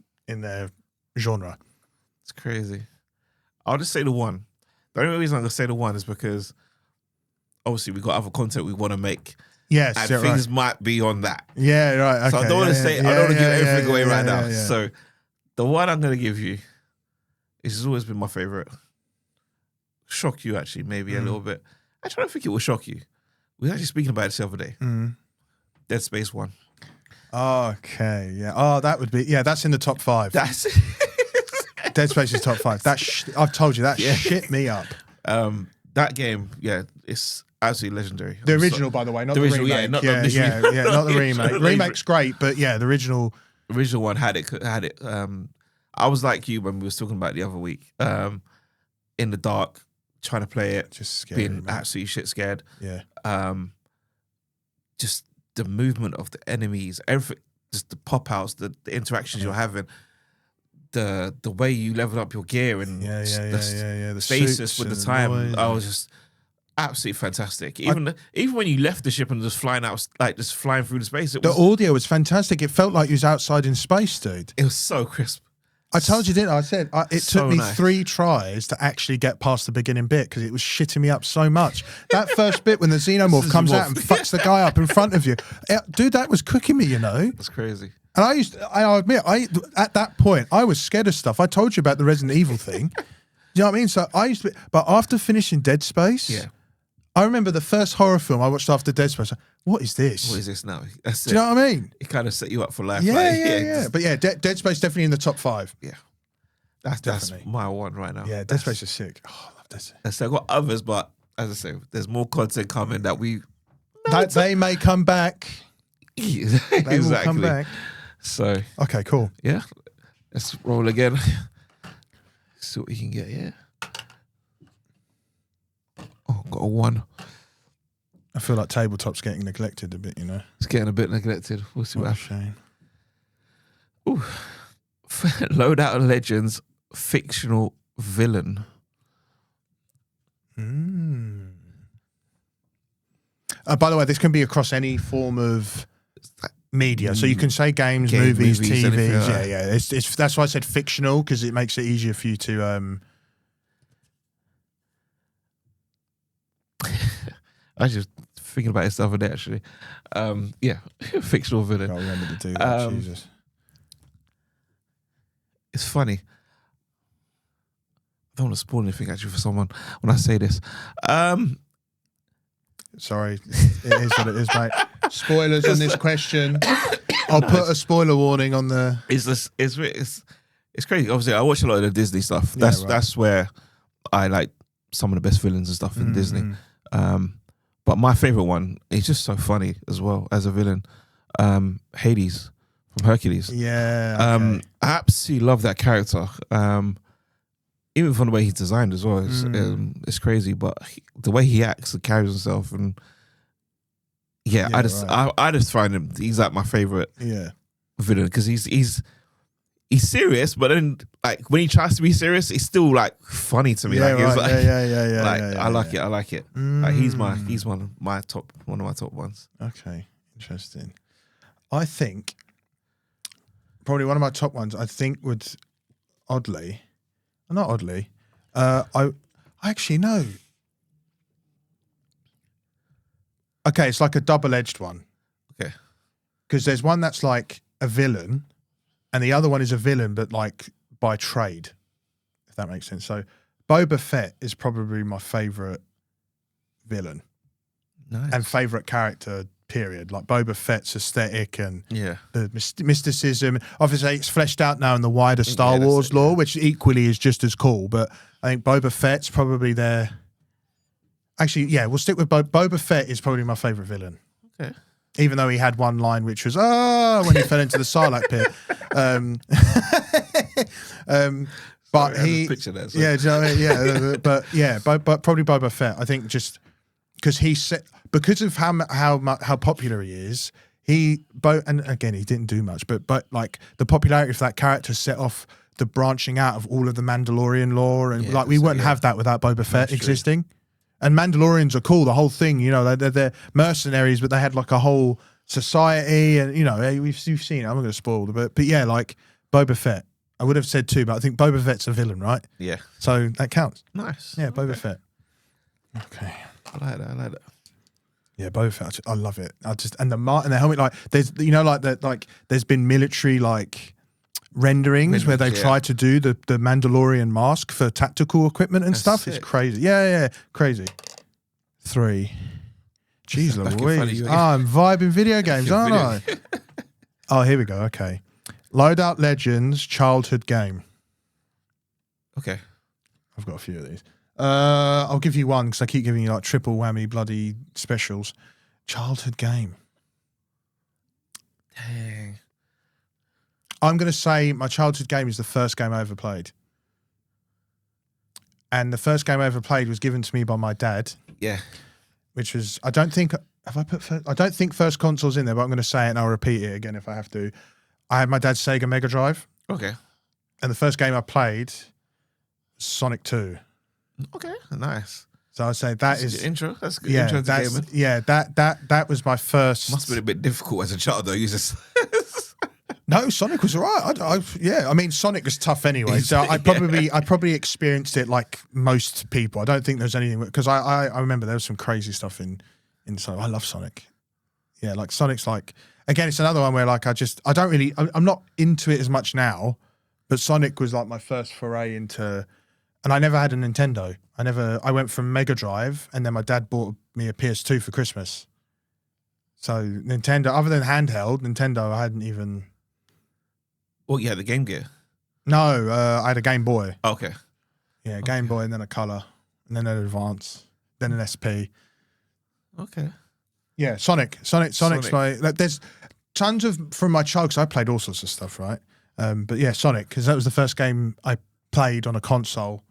B: genre.
A: It's crazy. I'll just say the one. The only reason I'm gonna say the one is because obviously we got other content we want to make.
B: Yes,
A: and things might be on that.
B: Yeah, right. Okay,
A: so I don't want to say. I don't want to give everything away right now.
B: Yeah.
A: So the one I'm gonna give you, this has always been my favorite. Shock you actually, maybe a little bit. Actually, I don't think it will shock you. We were actually speaking about it the other day. Dead Space 1.
B: Okay, yeah. Oh, that would be, that's in the top 5.
A: That's
B: Dead Space is top 5. I've told you, that shit me up.
A: That game, it's absolutely legendary.
B: The original, by the way, not the remake.
A: Yeah, not
B: not the remake. Remake's great, but yeah, the original.
A: The original one had it. I was like you when we were talking about it the other week. In the dark, trying to play it,
B: just scary,
A: being absolutely shit scared.
B: Yeah.
A: Just the movement of the enemies, everything, just the pop outs, the interactions you're having, the way you level up your gear and
B: the
A: stasis with the time. I was just absolutely fantastic. Even when you left the ship and just flying out, like just flying through the space,
B: the audio was fantastic. It felt like you was outside in space, dude.
A: It was so crisp.
B: I told you, didn't I? I said it took me 3 tries to actually get past the beginning bit because it was shitting me up so much. That first bit when the xenomorph comes out and fucks the guy up in front of you, dude, that was cooking me, you know.
A: That's crazy.
B: And I admit, at that point, I was scared of stuff. I told you about the Resident Evil thing. You know what I mean? So I used to, but after finishing Dead Space, I remember the first horror film I watched after Dead Space. What is this?
A: What is this now?
B: Do you know what I mean?
A: It kind of set you up for life.
B: Yeah. But yeah, Dead Space definitely in the top 5.
A: Yeah. That's my one right now.
B: Yeah, Dead Space is sick. Oh, I love Dead Space.
A: I've got others, but as I say, there's more content coming that
B: they may come back.
A: Exactly.
B: They will come back.
A: So
B: okay, cool.
A: Yeah, let's roll again. See what we can get. Yeah. Oh, got a 1.
B: I feel like tabletop's getting neglected a bit, you know.
A: It's getting a bit neglected. We'll see what
B: happens.
A: Ooh. Loadout Legends fictional villain.
B: By the way, this can be across any form of media. So you can say games, movies, TVs. It's that's why I said fictional, because it makes it easier for you to
A: I was just thinking about this the other day, actually. Fictional villain.
B: I remember to do that. Jesus.
A: It's funny. I don't want to spoil anything, actually, for someone when I say this.
B: Sorry, it is what it is, mate. Spoilers on this question. I'll put a spoiler warning on the.
A: It's crazy. Obviously, I watch a lot of the Disney stuff. That's where I like some of the best villains and stuff in Disney. But my favorite one is just so funny as well as a villain. Hades from Hercules.
B: Yeah.
A: I absolutely love that character. Even from the way he's designed as well, it's crazy. But the way he acts and carries himself, and I just find him. He's like my favorite villain because he's serious, but then like when he tries to be serious, he's still like funny to me.
B: Yeah,
A: like,
B: right.
A: I like it. Like, he's one of my top ones.
B: Okay, interesting. I think probably one of my top ones. I think would not oddly. I actually know. Okay, it's like a double-edged one.
A: Okay,
B: because there's one that's like a villain. and the other one is a villain, but like by trade, if that makes sense. So Boba Fett is probably my favourite villain and favourite character, period. Like Boba Fett's aesthetic and the mysticism. Obviously, it's fleshed out now in the wider Star Wars lore, which equally is just as cool. But I think Boba Fett's probably there. Actually, yeah, we'll stick with Boba Fett is probably my favourite villain.
A: Okay.
B: Even though he had one line which was when he fell into the Sarlacc pit. But he,
A: picture that,
B: yeah, do you know what I mean? Yeah, but yeah, but probably Boba Fett. I think just because because of how popular he is, and again he didn't do much, but like the popularity of that character set off the branching out of all of the Mandalorian lore, and like we wouldn't have that without Boba Fett existing. And Mandalorians are cool. The whole thing, you know, they're mercenaries, but they had like a whole society, and you know, we've seen it. I'm not going to spoil it, but yeah, like Boba Fett. I would have said 2, but I think Boba Fett's a villain, right?
A: Yeah.
B: So that counts.
A: Nice.
B: Yeah, Boba Fett. Okay.
A: I like that.
B: Yeah, Boba Fett. I love it. And the helmet, like there's, you know, like that, like there's been military like renderings where they try to do the Mandalorian mask for tactical equipment and stuff. Sick. It's crazy. Yeah, crazy. 3. Jeez Louise. I'm vibing video games, aren't I? Oh, here we go. Okay. Loudout Legends childhood game.
A: Okay.
B: I've got a few of these. I'll give you one because I keep giving you like triple whammy bloody specials. Childhood game.
A: Dang.
B: I'm going to say my childhood game is the first game I ever played. And the first game I ever played was given to me by my dad.
A: Yeah.
B: Which was, I don't think first console's in there, but I'm going to say it and I'll repeat it again if I have to. I had my dad's Sega Mega Drive.
A: Okay.
B: And the first game I played was Sonic 2.
A: Okay, nice.
B: So I'd say that's
A: a good intro. That's a good intro to gaming.
B: Yeah, that was my first.
A: Must have been a bit difficult as a child though. You just
B: No, Sonic was all right. I mean, Sonic was tough anyway. So I probably experienced it like most people. I don't think there's anything because I remember there was some crazy stuff in Sonic. I love Sonic. Yeah, like Sonic's like again, it's another one where like I'm not into it as much now, but Sonic was like my first foray into. And I never had a Nintendo. I went from Mega Drive, and then my dad bought me a PS2 for Christmas. So Nintendo, other than handheld, Nintendo, I hadn't even.
A: Well, yeah, the Game Gear.
B: No, I had a Game Boy.
A: Okay.
B: Yeah, Game Boy, and then a Color, and then an Advance, then an SP.
A: Okay.
B: Yeah, Sonic's my. Like, there's tons of from my child because I played all sorts of stuff, right? But yeah, Sonic because that was the first game I played on a console.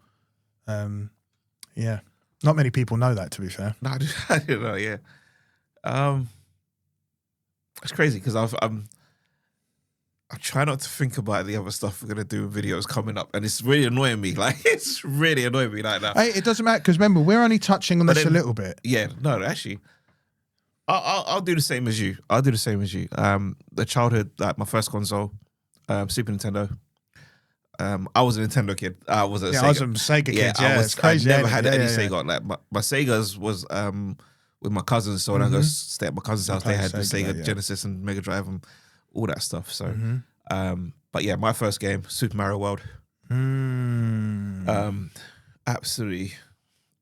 B: Yeah, not many people know that. To be fair,
A: no, I didn't know. Yeah, it's crazy because I try not to think about the other stuff we're gonna do with videos coming up, and it's really annoying me. Like it's really annoying me like that.
B: Hey, it doesn't matter because remember we're only touching on this a little bit.
A: Yeah, no, actually, I'll do the same as you. I'll do the same as you. The childhood, like my first console, Super Nintendo. I was a Nintendo kid. I was a
B: Sega kid. Yeah, it's crazy.
A: I never had any Sega. Like my Sega's was with my cousins. So when I go stay at my cousin's house, they had the Sega Genesis and Mega Drive and all that stuff. So, but yeah, my first game, Super Mario World. Absolutely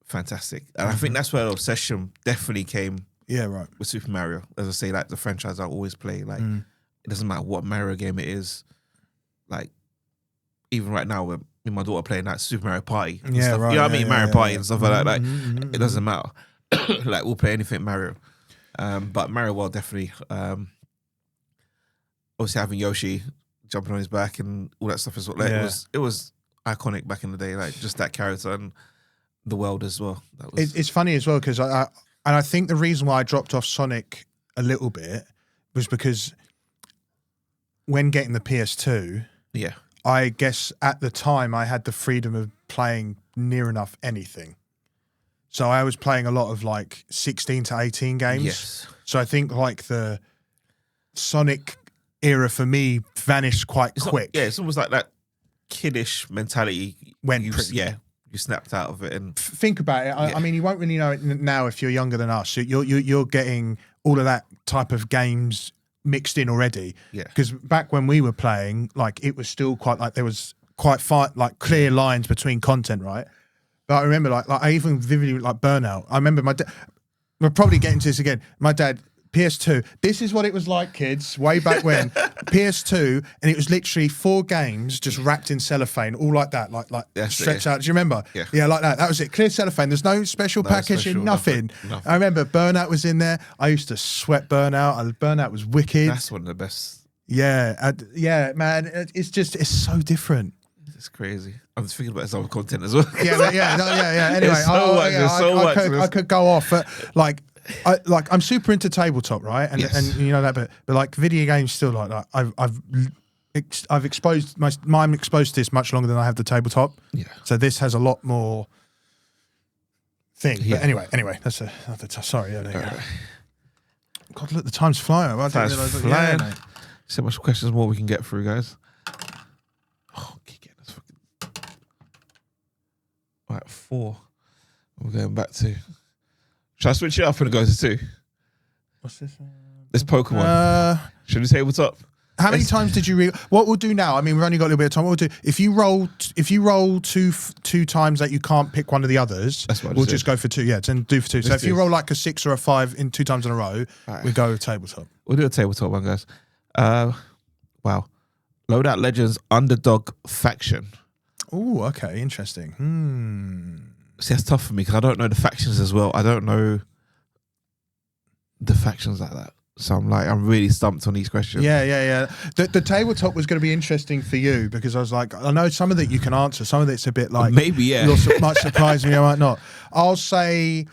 A: fantastic, and I think that's where the obsession definitely came.
B: Yeah, right.
A: With Super Mario, as I say, like the franchise I always play. Like it doesn't matter what Mario game it is. Like. Even right now, with my daughter playing that Super Mario Party, and stuff.
B: Right,
A: you know what I mean, Mario Party and stuff like that. Like, it doesn't matter. Like we'll play anything Mario, but Mario World definitely. Obviously, having Yoshi jumping on his back and all that stuff as well. Like, it was iconic back in the day. Like just that character and the world as well. That was...
B: It's funny as well because I think the reason why I dropped off Sonic a little bit was because when getting the PS2, I guess at the time I had the freedom of playing near enough anything. So I was playing a lot of like 16 to 18 games.
A: Yes.
B: So I think like the Sonic era for me vanished quite quick.
A: It's almost like that kiddish mentality. You snapped out of it. And
B: think about it. I mean, you won't really know it now if you're younger than us. You're getting all of that type of games mixed in already.
A: Yeah.
B: Because back when we were playing, like it was still quite like there was quite like clear lines between content, right? But I remember like I even vividly like Burnout. I remember my dad. We're probably getting to this again. My dad. PS2. This is what it was like, kids, way back when. PS2, and it was literally 4 games just wrapped in cellophane, all like that, like stretched out. Do you remember?
A: Yeah,
B: like that. That was it. Clear cellophane. There's no special packaging, nothing. I remember Burnout was in there. I used to sweat Burnout. Burnout was wicked.
A: That's one of the best.
B: Yeah, yeah, man. It's so different.
A: It's crazy. I'm just thinking about some content as well.
B: Yeah. Anyway, I could go off, but like. I'm super into tabletop, right? And and you know that, but like video games still like that. I've exposed I'm exposed to this much longer than I have the tabletop.
A: Yeah.
B: So this has a lot more thing.
A: Yeah.
B: But anyway, that's another sorry. God, look, the time's flying.
A: Time's flying. So much questions more we can get through, guys. Oh, keep getting this fucking. Right, 4. We're going back to. Should I switch it up and go to 2?
B: What's this?
A: This Pokemon. Should we tabletop?
B: How many times did you what we'll do now? I mean, we've only got a little bit of time. What we'll do if you roll two times that you can't pick one of the others, we'll just go for 2. Yeah, then do for 2. So if you roll like a 6 or a 5 in 2 times in a row, we go tabletop.
A: We'll do a tabletop one, guys. Wow. Loudout Legends Underdog Faction.
B: Oh, okay, interesting.
A: See, that's tough for me because I don't know the factions as well. I don't know the factions like that. So I'm really stumped on these questions.
B: Yeah. The tabletop was going to be interesting for you because I was like, I know some of it you can answer. Some of it's a bit like...
A: Maybe, yeah.
B: Might surprise me, I might not. I'll say,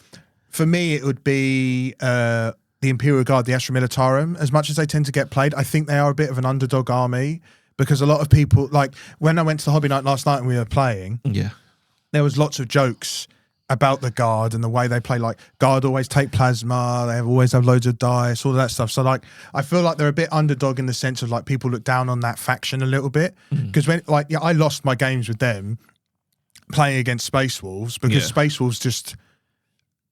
B: for me, it would be the Imperial Guard, the Astra Militarum. As much as they tend to get played, I think they are a bit of an underdog army because a lot of people... Like, when I went to the hobby night last night and we were playing...
A: Yeah.
B: There was lots of jokes about the Guard and the way they play. Like Guard always take plasma, they always have loads of dice, all of that stuff. So like, I feel like they're a bit underdog in the sense of like people look down on that faction a little bit because when I lost my games with them playing against Space Wolves because Space Wolves just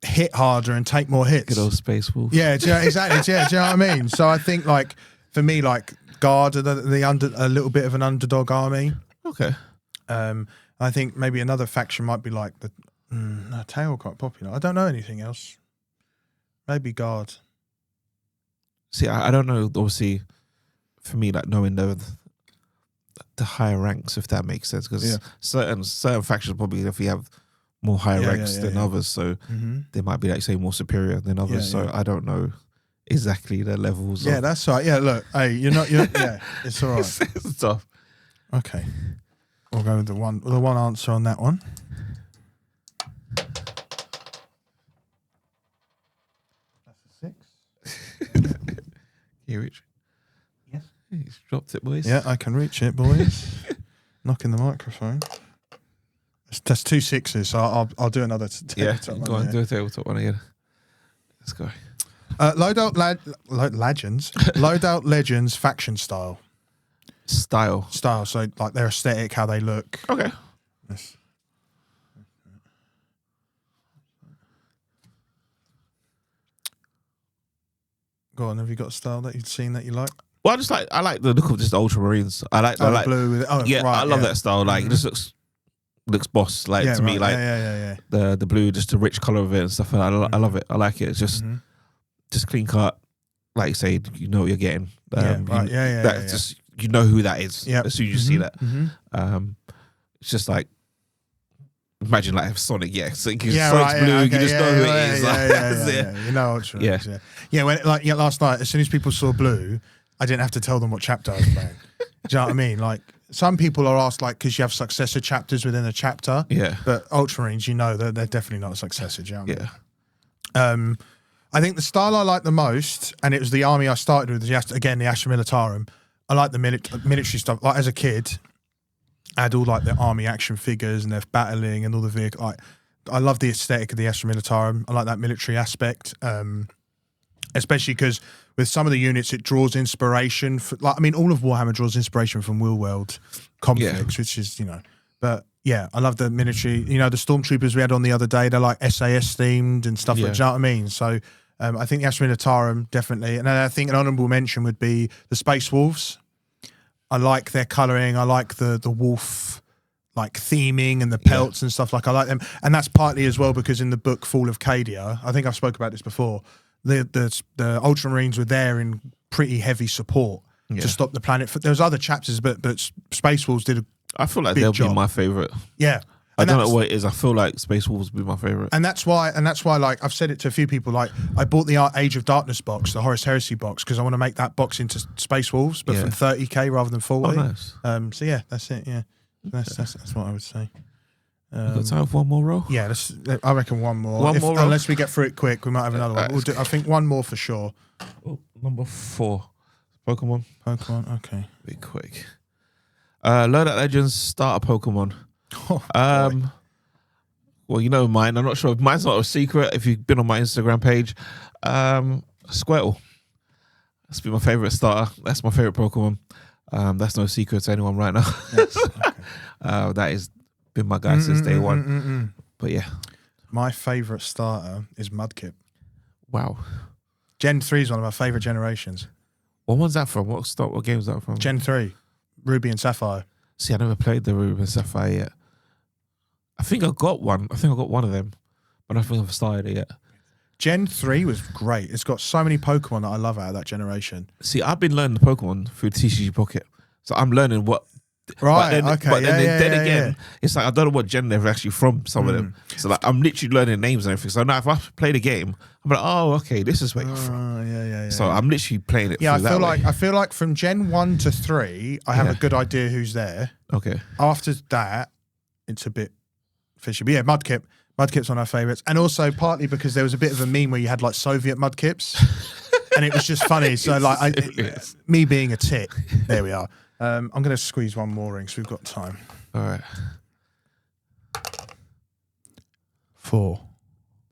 B: hit harder and take more hits.
A: Good old Space Wolves.
B: Yeah, exactly. Do you know what I mean? So I think like for me, like Guard are a little bit of an underdog army.
A: Okay.
B: I think maybe another faction might be like the Tail quite popular. I don't know anything else. Maybe Guard.
A: See, I don't know. Obviously, for me, like knowing the higher ranks, if that makes sense, because certain factions probably if you have more higher ranks than others, so they might be like say more superior than others. So I don't know exactly the levels.
B: Yeah, that's right. Yeah, look, hey, you're yeah, it's all right.
A: It's tough.
B: Okay. We'll go with the one answer on that one. That's a 6.
A: Can you reach?
B: Yes.
A: He's dropped it, boys.
B: Yeah, I can reach it, boys. Knocking the microphone. That's 2 6s, so I'll do another tabletop one.
A: Go on, do a tabletop one again. Let's go.
B: Loudout Legends faction style.
A: Style,
B: so like their aesthetic, how they look.
A: Okay.
B: Yes. Go on, have you got a style that you've seen that you like?
A: Well, I like the look of just Ultramarines. I like
B: blue with it. Oh,
A: yeah,
B: right,
A: I love that style. Like it just looks boss. Like to me, like the blue, just the rich color of it and stuff. And I love it. I like it. It's just clean cut. Like you say, you know what you're getting. Just you know who that is as soon as you see that. It's just like imagine like Sonic, Sonic's blue. You just know who it is.
B: You know, when last night, as soon as people saw blue, I didn't have to tell them what chapter I was playing. Do you know what I mean? Like some people are asked like because you have successor chapters within a chapter. Yeah, but Ultramarines, you know, they're definitely not a successor. Do you know what I mean? I think the style I like the most, and it was the army I started with, the Astra Militarum. I like the military stuff. Like as a kid, I had all like the army action figures and they're battling and all the vehicle. Like, I love the aesthetic of the Astra Militarum. I like that military aspect, especially because with some of the units, it draws inspiration. All of Warhammer draws inspiration from Real World conflicts, which is, But yeah, I love the military. The stormtroopers we had on the other day, they're like SAS themed and stuff like that. Do you know what I mean? So I think the Astraminatarum, definitely. And then I think an honourable mention would be the Space Wolves. I like their colouring. I like the wolf like theming and the pelts and stuff. Like I like them. And that's partly as well because in the book Fall of Cadia, I think I've spoke about this before, the Ultramarines were there in pretty heavy support to stop the planet. There was other chapters, but Space Wolves did a
A: I feel like
B: big
A: they'll
B: job.
A: be my favourite.
B: Yeah.
A: I don't know what it is. I feel like Space Wolves will be my favourite.
B: And that's why, like, I've said it to a few people, like, I bought the Age of Darkness box, the Horus Heresy box, because I want to make that box into Space Wolves, but from 30k rather than 40.
A: Oh, nice.
B: So, yeah, that's it, yeah. That's what I would say.
A: Got time for one more roll?
B: Yeah, I reckon one more.
A: One more roll?
B: Unless we get through it quick, we might have another one. We'll do, I think one more for sure.
A: Oh, number 4. Pokemon,
B: okay.
A: be quick. Loudout Legends, starter Pokemon. Well, you know mine. I'm not sure if mine's not a secret. If you've been on my Instagram page, Squirtle. That's been my favorite starter. That's my favorite Pokemon. That's no secret to anyone right now.
B: Yes, okay.
A: That has been my guy since day one. But yeah,
B: my favorite starter is Mudkip.
A: Wow.
B: Gen 3 is one of my favorite generations.
A: What one's that from? What game is that from?
B: Gen 3, Ruby and Sapphire.
A: See, I never played the Ruby and Sapphire yet. I think I got one. I think I got one of them, but I don't think I've started it yet.
B: Gen 3 was great. It's got so many Pokemon that I love out of that generation.
A: See, I've been learning the Pokemon through TCG Pocket, so I'm learning what.
B: Right.
A: But then again, it's like I don't know what gen they're actually from. Some of them, so like I'm literally learning names and everything. So now if I play the game, I'm like, oh, okay, this is where you're from.
B: Yeah.
A: So I'm literally playing it.
B: Yeah,
A: I
B: feel like from Gen 1 to 3, I have a good idea who's there.
A: Okay.
B: After that, it's a bit fishy. But yeah, Mudkip's one of our favourites, and also partly because there was a bit of a meme where you had like Soviet Mudkips, and it was just funny. So like, me being a tit, there we are. I'm going to squeeze one more ring, so we've got time.
A: All right.
B: 4.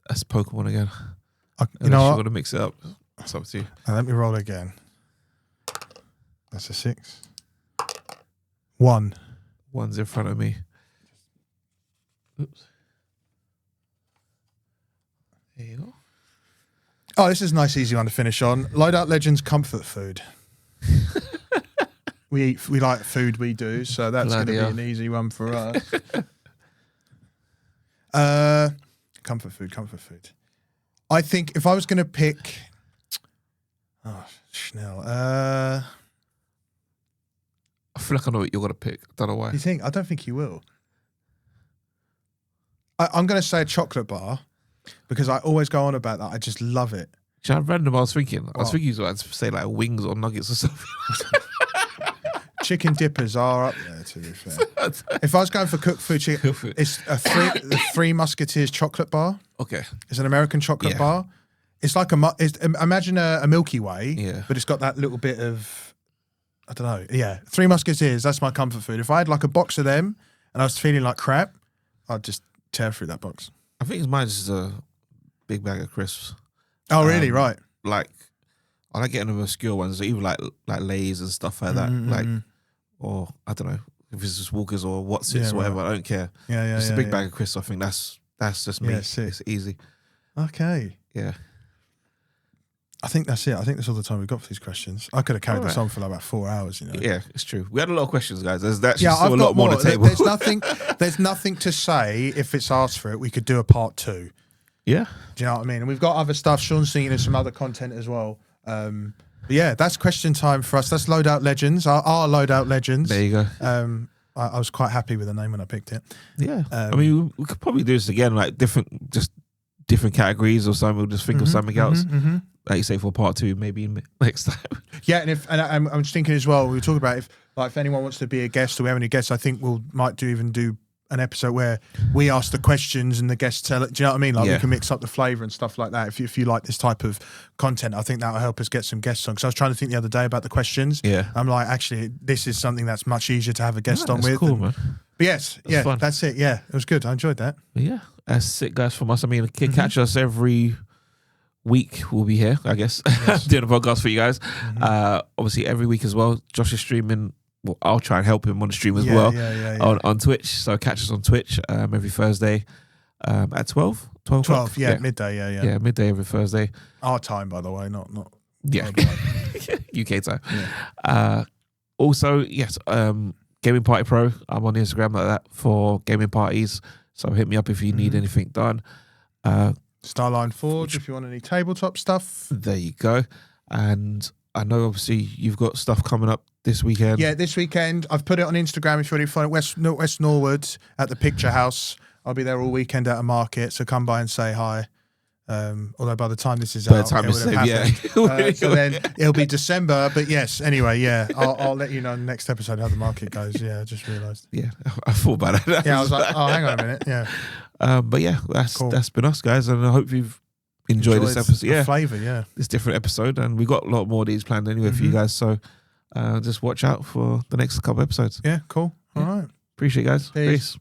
A: That's Pokemon again.
B: You know what?
A: You're going to mix it up. It's up to you.
B: Let me roll again. That's a 6. 1.
A: One's in front of me. Oops. There you go.
B: Oh, this is a nice, easy one to finish on. Loudout Legends comfort food. We like food, we do, so that's going to be an easy one for us. Comfort food. I think if I was going to pick, Schnell.
A: I feel like I know what you're going to pick. I don't know why.
B: You think? I don't think you will. I'm going to say a chocolate bar because I always go on about that. I just love it.
A: I was thinking you was going to say like wings or nuggets or something.
B: Chicken dippers are up there, to be fair. If I was going for cooked food, it's the Three Musketeers chocolate bar.
A: Okay.
B: It's an American chocolate bar. It's like imagine a Milky Way, but it's got that little bit of, I don't know. Yeah, Three Musketeers, that's my comfort food. If I had like a box of them and I was feeling like crap, I'd just tear through that box.
A: I think mine is a big bag of crisps.
B: Oh, really? Right.
A: Like, I like getting the obscure ones, even like Lay's and stuff like that. Like, or I don't know if it's just Walkers or Watsits or whatever. I don't care.
B: Yeah.
A: Just a big bag of crisps. I think that's just me. It's easy.
B: Okay.
A: Yeah.
B: I think that's it. I think that's all the time we've got for these questions. I could have carried this on for like about 4 hours, you know.
A: Yeah, it's true. We had a lot of questions, guys. There's actually still a lot more on the table.
B: There's nothing to say if it's asked for it. We could do a part 2.
A: Yeah.
B: Do you know what I mean? And we've got other stuff. Sean's thinking of some other content as well. But yeah, that's question time for us. That's Loudout Legends, our Loudout Legends.
A: There you go.
B: I was quite happy with the name when I picked it.
A: Yeah. I mean, we could probably do this again, like different categories or something. We'll just think of something else. Like you say, for part 2, maybe next time. Yeah,
B: and I'm just thinking as well, we were talking about if anyone wants to be a guest or we have any guests, I think might do an episode where we ask the questions and the guests tell it. Do you know what I mean? Like we can mix up the flavour and stuff like that. If you like this type of content, I think that will help us get some guests on. Because I was trying to think the other day about the questions.
A: Yeah.
B: I'm like, actually, this is something that's much easier to have a guest on with.
A: Cool, man.
B: But yes, fun. That's it. Yeah, it was good. I enjoyed that.
A: Yeah, that's it, guys, from us. I mean, you can catch us every week. We'll be here, I guess, doing a podcast for you guys. Obviously, every week as well. Josh is streaming. Well, I'll try and help him on the stream as well on Twitch. So catch us on Twitch every Thursday at 12. 12 o'clock.
B: 12, yeah, midday,
A: Yeah, midday every Thursday.
B: Our time, by the way, not
A: Yeah.
B: our time.
A: UK time.
B: Yeah.
A: Also, yes, Gaming Party Pro. I'm on Instagram like that for gaming parties. So hit me up if you need anything done.
B: Starline Forge, if you want any tabletop stuff.
A: There you go. And I know obviously you've got stuff coming up this weekend.
B: Yeah, this weekend. I've put it on Instagram if you want to find it. West Norwood at the Picture House. I'll be there all weekend at a market, so come by and say hi. Although by the time this is out,
A: time
B: it would have happened. So then it'll be December. But yes, anyway, yeah, I'll let you know in the next episode how the market goes. Yeah, I just realised.
A: Yeah, I thought about it.
B: Yeah, I was like, oh, hang on a minute. Yeah.
A: But yeah,
B: Cool.
A: that's been us, guys, and I hope you've enjoyed this episode. Yeah,
B: flavour. Yeah,
A: this different episode, and we got a lot more of these planned anyway for you guys. So just watch out for the next couple episodes.
B: Yeah, cool. All right.
A: Appreciate it, guys.
B: Peace.
A: Peace.